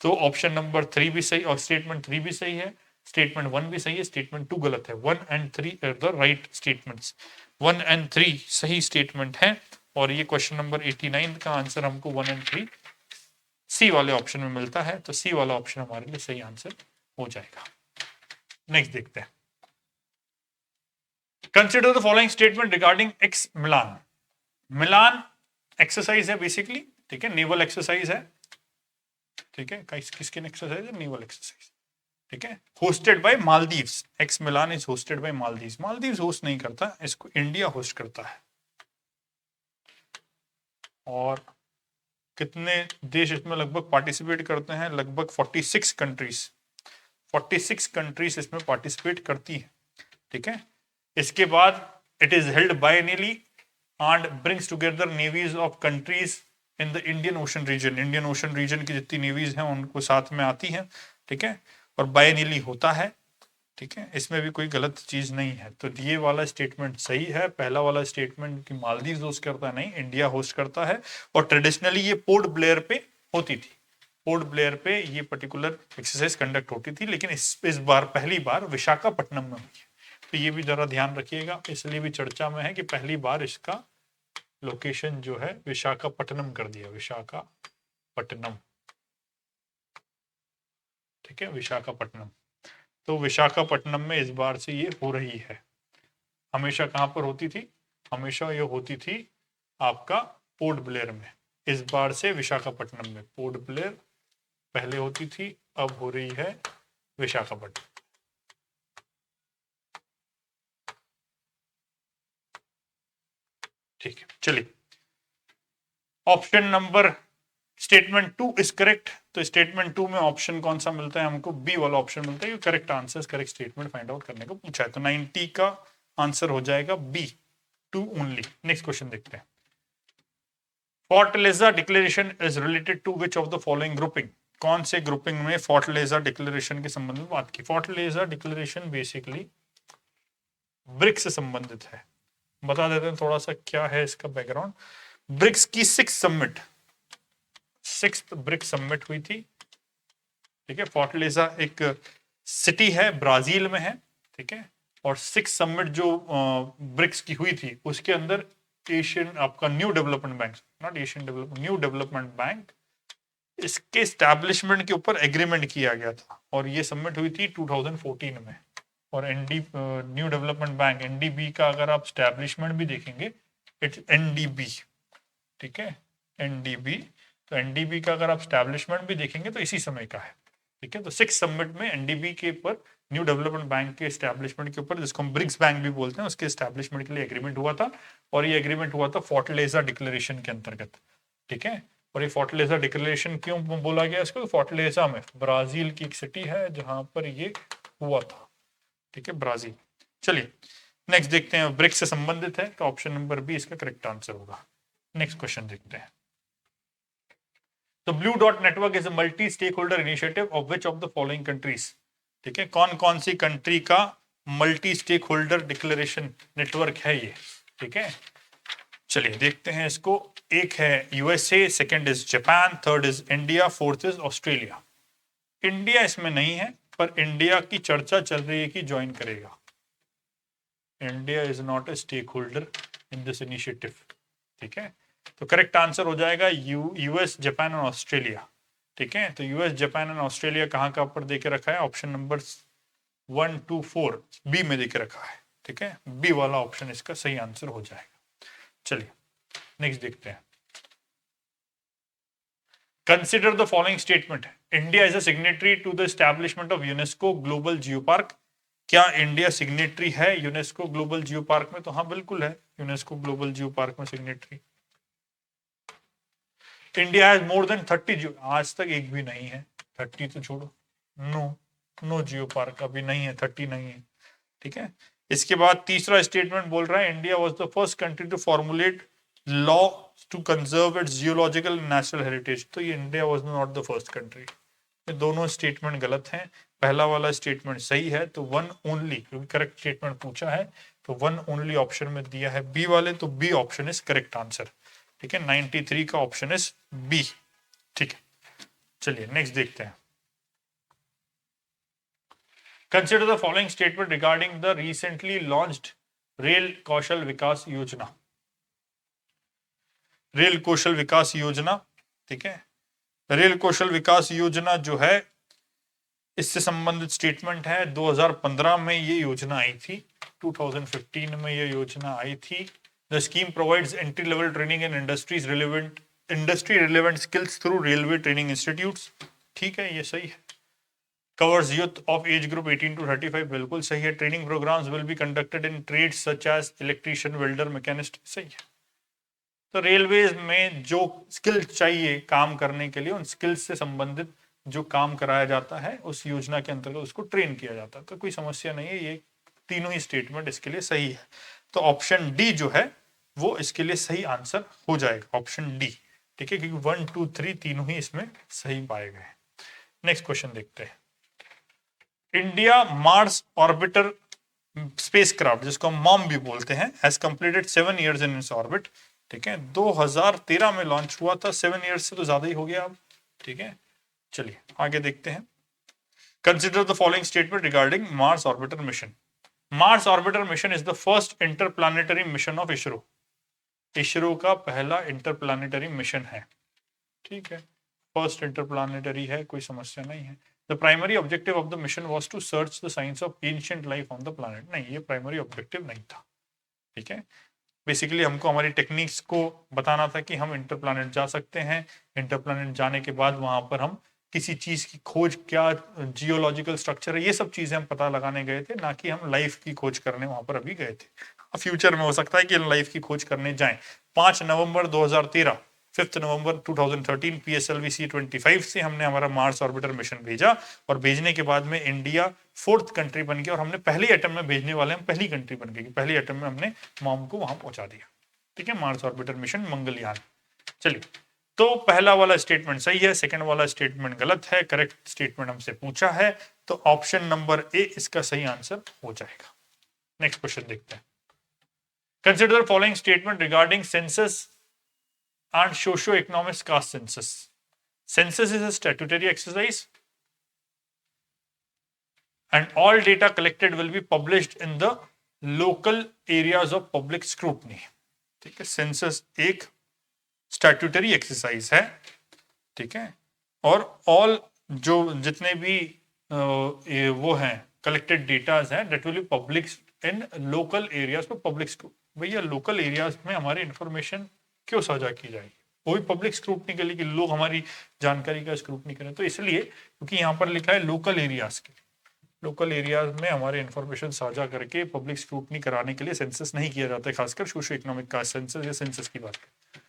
तो ऑप्शन नंबर 3 भी सही और स्टेटमेंट 3 भी सही है, स्टेटमेंट 1 भी सही है, स्टेटमेंट 2 गलत है। 1 and 3 are the right statements. 1 and 3 सही स्टेटमेंट है और ये क्वेश्चन नंबर 89 का आंसर हमको 1 एंड 3 सी वाले ऑप्शन में मिलता है, तो सी वाला ऑप्शन हमारे लिए सही आंसर हो जाएगा। नेक्स्ट देखते हैं। Consider the following statement regarding x Milan. Milan exercise है बेसिकली, ठीक है, नेवल एक्सरसाइज है, ठीक है, किसकी एक्सरसाइज है, नेवल एक्सरसाइज, ठीक है, hosted by Maldives. X Milan is hosted by Maldives. Maldives host नहीं करता, इसको इंडिया होस्ट करता है। और कितने देश इसमें लगभग पार्टिसिपेट करते हैं, लगभग 46 कंट्रीज, 46 कंट्रीज इसमें पार्टिसिपेट करती है, ठीक है। इसके बाद it is held biennially and brings together navies of countries in the Indian ocean region. Indian ocean region की जितनी नेवीज हैं उनको साथ में आती हैं, ठीक है, और बायनियरली होता है, ठीक है, इसमें भी कोई गलत चीज नहीं है। तो ये वाला स्टेटमेंट सही है। पहला वाला स्टेटमेंट कि मालदीव होस्ट करता है, नहीं, इंडिया होस्ट करता है। और ट्रेडिशनली ये पोर्ट ब्लेयर पे होती थी, पोर्ट ब्लेयर पे ये पर्टिकुलर एक्सरसाइज कंडक्ट होती थी, लेकिन इस बार पहली बार विशाखापट्टनम में हुई है। तो ये भी जरा ध्यान रखिएगा, इसलिए भी चर्चा में है कि पहली बार इसका लोकेशन जो है विशाखापट्टनम कर दिया, विशाखापट्टनम, ठीक है, विशाखापट्टनम। तो विशाखापट्टनम में इस बार से ये हो रही है। हमेशा कहां पर होती थी, हमेशा ये होती थी आपका पोर्ट ब्लेयर में। इस बार से विशाखापट्टनम में, पोर्ट ब्लेयर पहले होती थी, अब हो रही है विशाखापट्टनम। ठीक है, चलिए option number statement 2 is correct. तो स्टेटमेंट 2 में ऑप्शन कौन सा मिलता है हमको, बी वाला ऑप्शन मिलता है। Correct answer, correct statement find out करने को पूछा है, तो 90 का आंसर हो जाएगा बी, 2 ओनली। नेक्स्ट क्वेश्चन देखते हैं। Fortaleza declaration is related to which of the following grouping. कौन से ग्रुपिंग में फोर्टलेजा डिक्लेरेशन के संबंध में बात की। फोर्टलेजा डिक्लेरेशन बेसिकली ब्रिक्स से संबंधित है। बता देते हैं थोड़ा सा क्या है इसका बैकग्राउंड। ब्रिक्स की 6th ब्रिक्स समिट हुई थी, ठीक है। फोर्टलेजा एक सिटी है, ब्राजील में है, ठीक है। और 6th समिट जो ब्रिक्स की हुई थी उसके अंदर एशियन आपका new development bank, not Asian development, new development bank, इसके एस्टैब्लिशमेंट के ऊपर एग्रीमेंट किया गया था। और ये समिट हुई थी 2014 में। और न्यू डेवलपमेंट बैंक, एनडीबी का अगर आप एस्टैब्लिशमेंट भी देखेंगे, इट्स एनडीबी, ठीक है, एनडीबी। तो एनडीबी का अगर आप एस्टैब्लिशमेंट भी देखेंगे तो इसी समय का है, ठीक है। तो 6th समिट में एनडीबी के ऊपर, न्यू डेवलपमेंट बैंक के एस्टैब्लिशमेंट के ऊपर, जिसको हम ब्रिक्स बैंक भी बोलते हैं, उसके एस्टैब्लिशमेंट के लिए एग्रीमेंट हुआ था। और ये एग्रीमेंट हुआ था फोर्टलेजा डिक्लेरेशन के अंतर्गत, ठीक है। और ये फोर्टलेजा डिक्लेरेशन क्यों बोला गया इसको, फोर्टलेजा में ब्राजील की एक सिटी है जहां पर ये हुआ था, ठीक है, ब्राजील। चलिए नेक्स्ट देखते हैं, ब्रिक्स से संबंधित है तो ऑप्शन नंबर बी इसका करेक्ट आंसर होगा। नेक्स्ट क्वेश्चन देखते हैं। तो blue dot network is a multi stakeholder initiative of which of the following countries, ठीक है, कौन कौन सी कंट्री का multi stakeholder declaration network है ये, ठीक है। चलिए देखते हैं इसको। एक है USA, second is Japan, third is India, fourth is Australia. India इसमें नहीं है, पर इंडिया की चर्चा चल रही है कि ज्वाइन करेगा। India is not a stakeholder in this initiative, ठीक है। तो करेक्ट आंसर हो जाएगा यूएस, जापान और ऑस्ट्रेलिया, ठीक है। तो यूएस, जापान और ऑस्ट्रेलिया कहाँ कहाँ पर देके रखा है, ऑप्शन नंबर 1, 2, 4 बी में देके रखा है, ठीक है। बी वाला ऑप्शन इसका सही आंसर हो जाएगा। चलिए नेक्स्ट देखते हैं। Consider the following statement, India is a signatory to the establishment of UNESCO global geopark. क्या इंडिया सिग्नेटरी है यूनेस्को ग्लोबल जियो पार्क में? तो हाँ बिल्कुल है, यूनेस्को ग्लोबल जियो पार्क में signatory. India has more than 30 geo, आज तक एक भी नहीं है। 30 तो छोड़ो, नो जियो पार्क अभी नहीं है, 30 नहीं है। ठीक है, इसके बाद तीसरा स्टेटमेंट बोल रहा है India was the first country to formulate law to conserve its geological national heritage. तो ये India was not the first country. ये दोनों स्टेटमेंट गलत हैं। पहला वाला स्टेटमेंट सही है, तो वन ओनली, क्योंकि करेक्ट स्टेटमेंट पूछा है तो वन ओनली ऑप्शन में दिया है बी वाले, तो B option is correct answer. ठीक है, 93 का ऑप्शन इज बी। ठीक है, चलिए नेक्स्ट देखते हैं। Consider the following statement regarding the recently launched rail Kaushal Vikas Yojana. Rail Kaushal Vikas योजना, ठीक है, रेल कौशल विकास योजना जो है, इससे संबंधित स्टेटमेंट है 2015 में ये योजना आई थी, 2015 में ये योजना आई थी। The scheme provides entry level training in industry relevant skills through railway training institutes. ठीक है, ये सही है। Covers youth of age group 18 to 35, बिल्कुल सही है। Training programmes will be conducted in trades such as electrician, welder, machinist, सही है। तो रेलवेज में जो स्किल चाहिए काम करने के लिए, उन स्किल्स से संबंधित जो काम कराया जाता है उस योजना के अंतर्गत उसको ट्रेन किया जाता है, तो कोई समस्या नहीं है। ये तीनों ही स्टेटमेंट इसके लिए सही है, तो ऑप्शन डी जो है वो इसके लिए सही आंसर हो जाएगा, ऑप्शन डी। ठीक है, क्योंकि 1, 2, 3 तीनों ही इसमें सही पाए गए। नेक्स्ट क्वेश्चन देखते हैं। इंडिया मार्स ऑर्बिटर स्पेसक्राफ्ट, जिसको हम मॉम भी बोलते हैं, has completed 7 years in its orbit. ठीक है, 2013 में लॉन्च हुआ था, 7 इयर्स से तो ज्यादा ही हो गया अब। ठीक है, चलिए आगे देखते हैं। Consider the following statement regarding Mars orbiter mission. Mars orbiter mission is the first interplanetary mission of ISRO. ISRO का पहला इंटरप्लानेटरी मिशन है। ठीक है, फर्स्ट इंटरप्लानेटरी है, कोई समस्या नहीं है। The primary objective of the mission was to search the signs of ancient life on the planet। नहीं, ये प्राइमरी ऑब्जेक्टिव नहीं था। ठीक है, बेसिकली हमको हमारी टेक्निक्स को बताना था कि हम इंटरप्लानेट जा सकते हैं। इंटरप्लानेट जाने के बाद वहां पर हम किसी चीज की खोज, क्या जियोलॉजिकल स्ट्रक्चर है, ये सब चीजें हम पता लगाने गए थे, ना कि हम लाइफ की खोज करने वहां पर अभी गए थे। फ्यूचर में हो सकता है कि हम लाइफ की खोज करने जाएं। 5 नवंबर 2013, 5 नवंबर 2013 PSLV C-25 से हमने हमारा मार्स ऑर्बिटर मिशन भेजा, और भेजने के बाद में इंडिया 4th कंट्री बन गया, और हमने पहले अटेम्प्ट में भेजने वाले हम पहली कंट्री बन गई। पहले अटेम्प्ट में हमने मॉम को वहां पहुंचा दिया। ठीक है, मार्स ऑर्बिटर मिशन मंगलयान। चलिए, तो पहला वाला स्टेटमेंट सही है, सेकंड वाला स्टेटमेंट गलत है। करेक्ट स्टेटमेंट हमसे पूछा है, तो ऑप्शन नंबर ए इसका सही आंसर हो जाएगा। नेक्स्ट क्वेश्चन देखते हैं। Consider following statement regarding census and socio-economic caste census. Census is a statutory exercise and all data collected will be published in the local areas of public scrutiny। ठीक है, सेंसस एक स्टैट्यूटरी एक्सरसाइज है। ठीक है, और ऑल जो जितने भी वो हैं कलेक्टेड डेटाज हैं, that will be published in local areas पर पब्लिक। भैया लोकल एरियाज में हमारी इंफॉर्मेशन क्यों साझा की जाएगी? वो भी पब्लिक स्क्रूटनी के लिए, कि लोग हमारी जानकारी का स्क्रूटनी करें। तो इसलिए क्योंकि यहाँ पर लिखा है लोकल एरियाज के, लोकल एरियाज में हमारे इंफॉर्मेशन साझा करके पब्लिक स्क्रूटनी कराने के लिए सेंसस नहीं किया जाता है, खासकर सोशियो इकोनॉमिक कास्ट सेंसस या सेंसस की बात करें।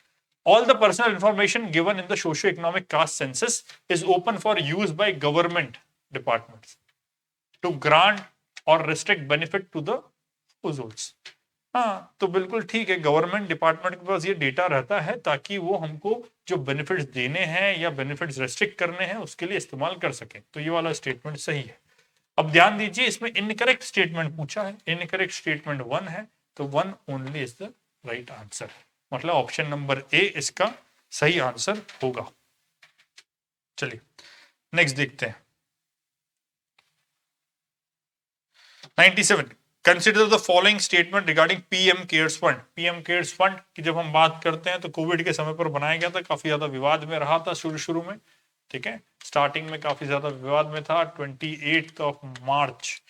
All the personal information given in the socio economic caste census is open for use by government departments to grant और restrict benefit to the households. हाँ, तो बिल्कुल ठीक है, गवर्नमेंट डिपार्टमेंट के पास ये डेटा रहता है ताकि वो हमको जो बेनिफिट्स देने हैं या बेनिफिट्स रेस्ट्रिक्ट करने हैं उसके लिए इस्तेमाल कर सके। तो ये वाला स्टेटमेंट सही है। अब ध्यान दीजिए, इसमें इनकरेक्ट स्टेटमेंट पूछा है। इनकरेक्ट स्टेटमेंट 1 है, तो 1 only is the right answer, मतलब ऑप्शन नंबर ए इसका सही आंसर होगा। चलिए नेक्स्ट देखते हैं। 97, consider the following statement regarding PM CARES fund. PM CARES fund की जब हम बात करते हैं तो कोविड के समय पर बनाया गया था, काफी ज्यादा विवाद में रहा था शुरू में। ठीक है, स्टार्टिंग में काफी ज्यादा विवाद में था। 28 मार्च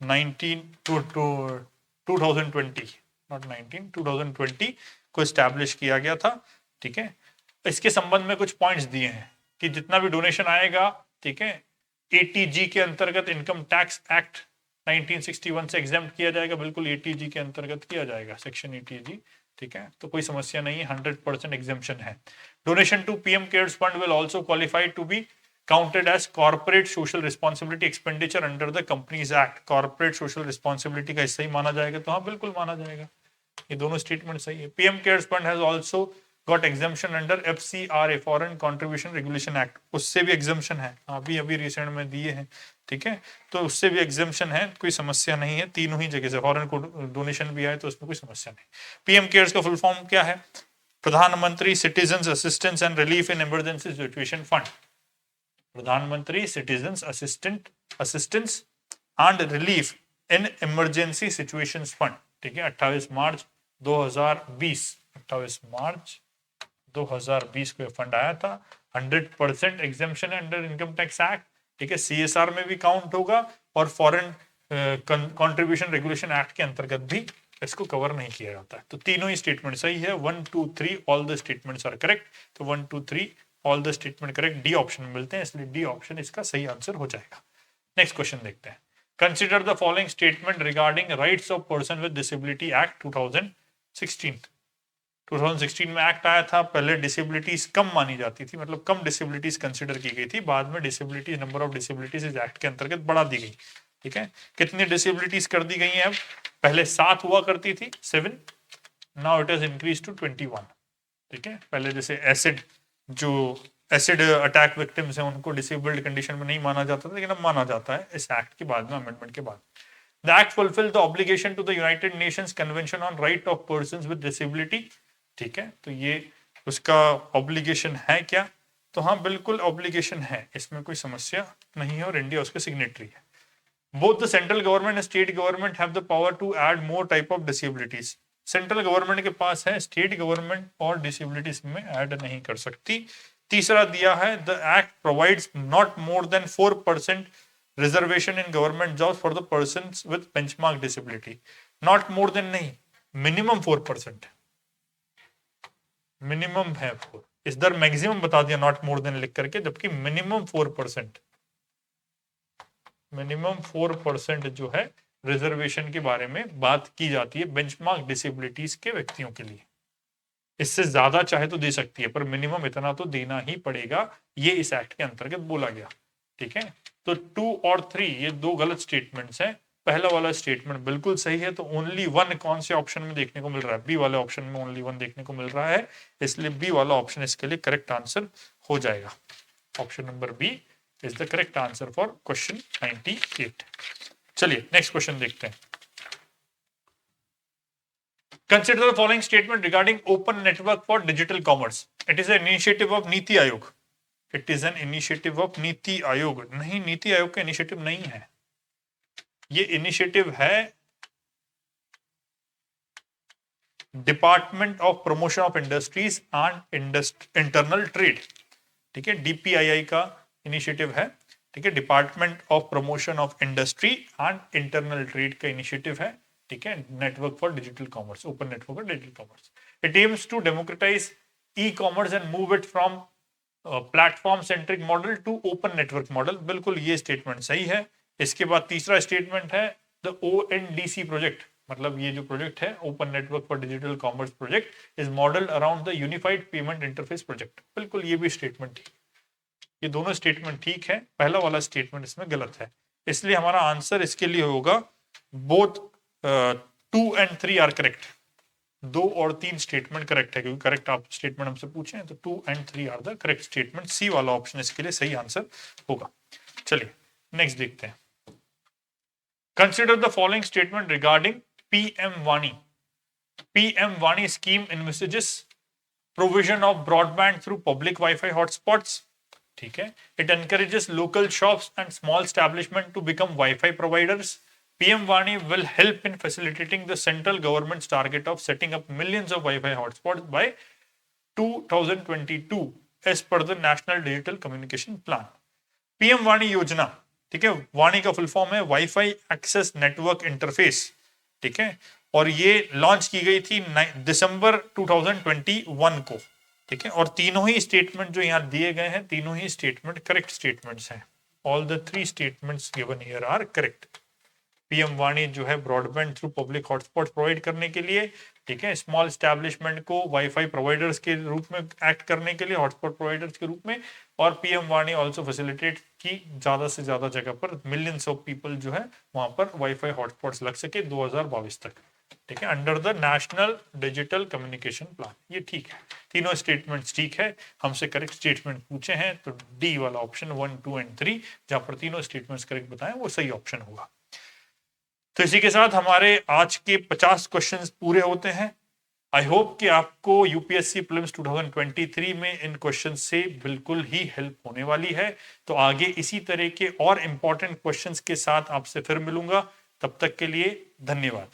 2020 को एस्टैब्लिश किया गया था। ठीक है, इसके संबंध में कुछ पॉइंट्स दिए हैं। कि जितना भी डोनेशन आएगा, ठीक है, एटीजी के अंतर्गत, इनकम टैक्स एक्ट 1961 से एग्जेम्प्ट किया जाएगा, बिल्कुल एटीजी के अंतर्गत किया जाएगा, सेक्शन एटीजी, ठीक है, तो कोई समस्या नहीं है, 100% एग्जेम्पशन है। Donation to PM CARES fund will also qualify to be counted as corporate social responsibility expenditure under the Companies Act। corporate social responsibility का हिस्सा ही माना जाएगा, तो हाँ बिल्कुल माना जाएगा, ये दोनों स्टेटमेंट सही है। PM CARES fund has also got exemption under FCRA, foreign contribution regulation act, उससे भी एग्जाम्पशन है, अभी अभी रिसेंट में दिए हैं, ठीक है, तो उससे भी एग्जाम्पशन है, कोई समस्या नहीं है, तीनों ही जगह से फॉरेन डोनेशन भी आए तो उसमें कोई समस्या नहीं। पीएम केयर्स का फुल फॉर्म क्या है? Pradhan Mantri citizen assistance and relief in emergency situation fund. Pradhan Mantri citizen assistance and relief in emergency situations fund, ठीक है, 28 मार्च 2020 को फंड आया था। 100% एग्जेम्पशन है अंडर इनकम टैक्स एक्ट, ठीक है, सीएसआर में भी काउंट होगा और फॉरेन कंट्रीब्यूशन रेगुलेशन एक्ट के अंतर्गत भी इसको कवर नहीं किया जाता है। तो तीनों ही स्टेटमेंट सही है, 1 2 3 all the statements are correct. तो 1 2 3 all the statement correct, D option मिलते हैं, इसलिए डी ऑप्शन इसका सही आंसर हो जाएगा। नेक्स्ट क्वेश्चन देखते हैं। Consider the following statement regarding rights of person with disability act 2016 में एक्ट आया था, पहले डिसेबिलिटीज कम मानी जाती थी, मतलब कम डिसेबिलिटीज कंसिडर की गई थी, बाद में डिसेबिलिटीज, नंबर ऑफ डिसेबिलिटीज इस एक्ट के अंतर्गत बढ़ा दी गई, ठीक है। कितनी डिसेबिलिटीज कर दी गई हैं अब? पहले 7 हुआ करती थी, 7, now it is increase to 21, ठीक है। पहले जैसे एसिड अटैक विक्टिम्स हैं उनको डिसेबल्ड कंडीशन में नहीं माना जाता था, लेकिन अब माना जाता है इस एक्ट के बाद में, अमेंडमेंट के बाद। The act fulfil the obligation to the United Nations convention on right of persons with disability, ठीक है, तो ये उसका ऑब्लिगेशन है क्या? तो हाँ बिल्कुल ऑब्लिगेशन है, इसमें कोई समस्या नहीं है और इंडिया उसके सिग्नेटरी है। Both the central government and state government have the power to add more type of disabilities. Central government के पास है, स्टेट गवर्नमेंट और डिसेबिलिटीज में ऐड नहीं कर सकती। तीसरा दिया है, the act provides not more than 4% reservation in government jobs for the persons with benchmark disability. Not more than नहीं, मिनिमम 4%, मिनिमम है 4, इस दर मैक्सिमम बता दिया नॉट मोर देन लिख करके, जबकि मिनिमम 4%, मिनिमम 4% जो है रिजर्वेशन के बारे में बात की जाती है बेंचमार्क डिसेबिलिटीज के व्यक्तियों के लिए। इससे ज्यादा चाहे तो दे सकती है, पर मिनिमम इतना तो देना ही पड़ेगा, ये इस एक्ट के अंतर्गत बोला गया, ठीक है। तो 2 और 3 ये दो गलत स्टेटमेंट्स हैं। पहला वाला स्टेटमेंट बिल्कुल सही है, तो ओनली 1 कौन से ऑप्शन में देखने को मिल रहा है? बी वाले ऑप्शन में ओनली 1 देखने को मिल रहा है, इसलिए बी वाला ऑप्शन इसके लिए करेक्ट आंसर हो जाएगा। Option number B is the correct answer for question 98। चलिए नेक्स्ट क्वेश्चन देखते हैं। Consider the following statement regarding open network for digital commerce. It is an initiative of NITI Aayog. It is an initiative of NITI Aayog. नहीं, नीति आयोग का इनिशिएटिव नहीं है, ये इनिशिएटिव है department of promotion of industries and internal trade, ठीक है, डीपीआईआई का इनिशिएटिव है, ठीक है, department of promotion of industry and internal trade का इनिशिएटिव है, ठीक है, network for digital commerce, open network for digital commerce. It aims to democratise e commerce and move it from platform centric model to open network model. बिल्कुल ये स्टेटमेंट सही है। इसके बाद तीसरा स्टेटमेंट है द ONDC प्रोजेक्ट, मतलब ये जो प्रोजेक्ट है open network for digital commerce project is model around the unified payment interface project. बिल्कुल ये भी स्टेटमेंट ठीक, ये दोनों स्टेटमेंट ठीक है, पहला वाला स्टेटमेंट इसमें गलत है, इसलिए हमारा आंसर इसके लिए होगा बोथ 2 and 3 आर करेक्ट। 2 और 3 स्टेटमेंट करेक्ट है, क्योंकि करेक्ट आप स्टेटमेंट हमसे पूछे हैं, तो 2 and 3 are the correct statement. C वाला ऑप्शन इसके लिए सही आंसर होगा। चलिए नेक्स्ट देखते हैं। Consider the following statement regarding PM वाणी। PM वाणी scheme envisages provision of broadband through public Wi-Fi hotspots, ठीक है। It encourages local shops and small establishment to become Wi-Fi providers. PM Vani will help in facilitating the central government's target of setting up millions of Wi-Fi hotspots by 2022 as per the National Digital Communication Plan. PM Vani योजना, ठीक है, वाणी का फुल फॉर्म है वाईफाई एक्सेस नेटवर्क इंटरफेस, ठीक है, और ये लॉन्च की गई थी दिसंबर 2021 को, ठीक है, और तीनों ही स्टेटमेंट जो यहाँ दिए गए हैं, तीनों ही स्टेटमेंट करेक्ट स्टेटमेंट्स हैं। All the 3 statements given here are correct. PM वाणी जो है broadband through public hotspot provide करने के लिए, ठीक है, स्मॉल एस्टैब्लिशमेंट को वाईफाई प्रोवाइडर्स के रूप में एक्ट करने के लिए, हॉटस्पॉट प्रोवाइडर्स के रूप में, और पीएम वाणी ऑल्सो फैसिलिटेट की ज्यादा से ज्यादा जगह पर मिलियंस ऑफ पीपल जो है वहां पर वाईफाई हॉटस्पॉट्स लग सके 2022 तक, ठीक है, under the national digital communication plan. ये ठीक है, तीनों स्टेटमेंट्स ठीक है। हमसे करेक्ट स्टेटमेंट पूछे हैं तो डी वाला ऑप्शन 1, 2 एंड 3 जहां पर तीनों स्टेटमेंट्स करेक्ट बताएं वो सही ऑप्शन होगा। तो इसी के साथ हमारे आज के 50 क्वेश्चंस पूरे होते हैं। आई होप कि आपको यूपीएससी प्रीलिम्स 2023 में इन क्वेश्चन से बिल्कुल ही हेल्प होने वाली है। तो आगे इसी तरह के और इंपॉर्टेंट क्वेश्चंस के साथ आपसे फिर मिलूंगा। तब तक के लिए धन्यवाद।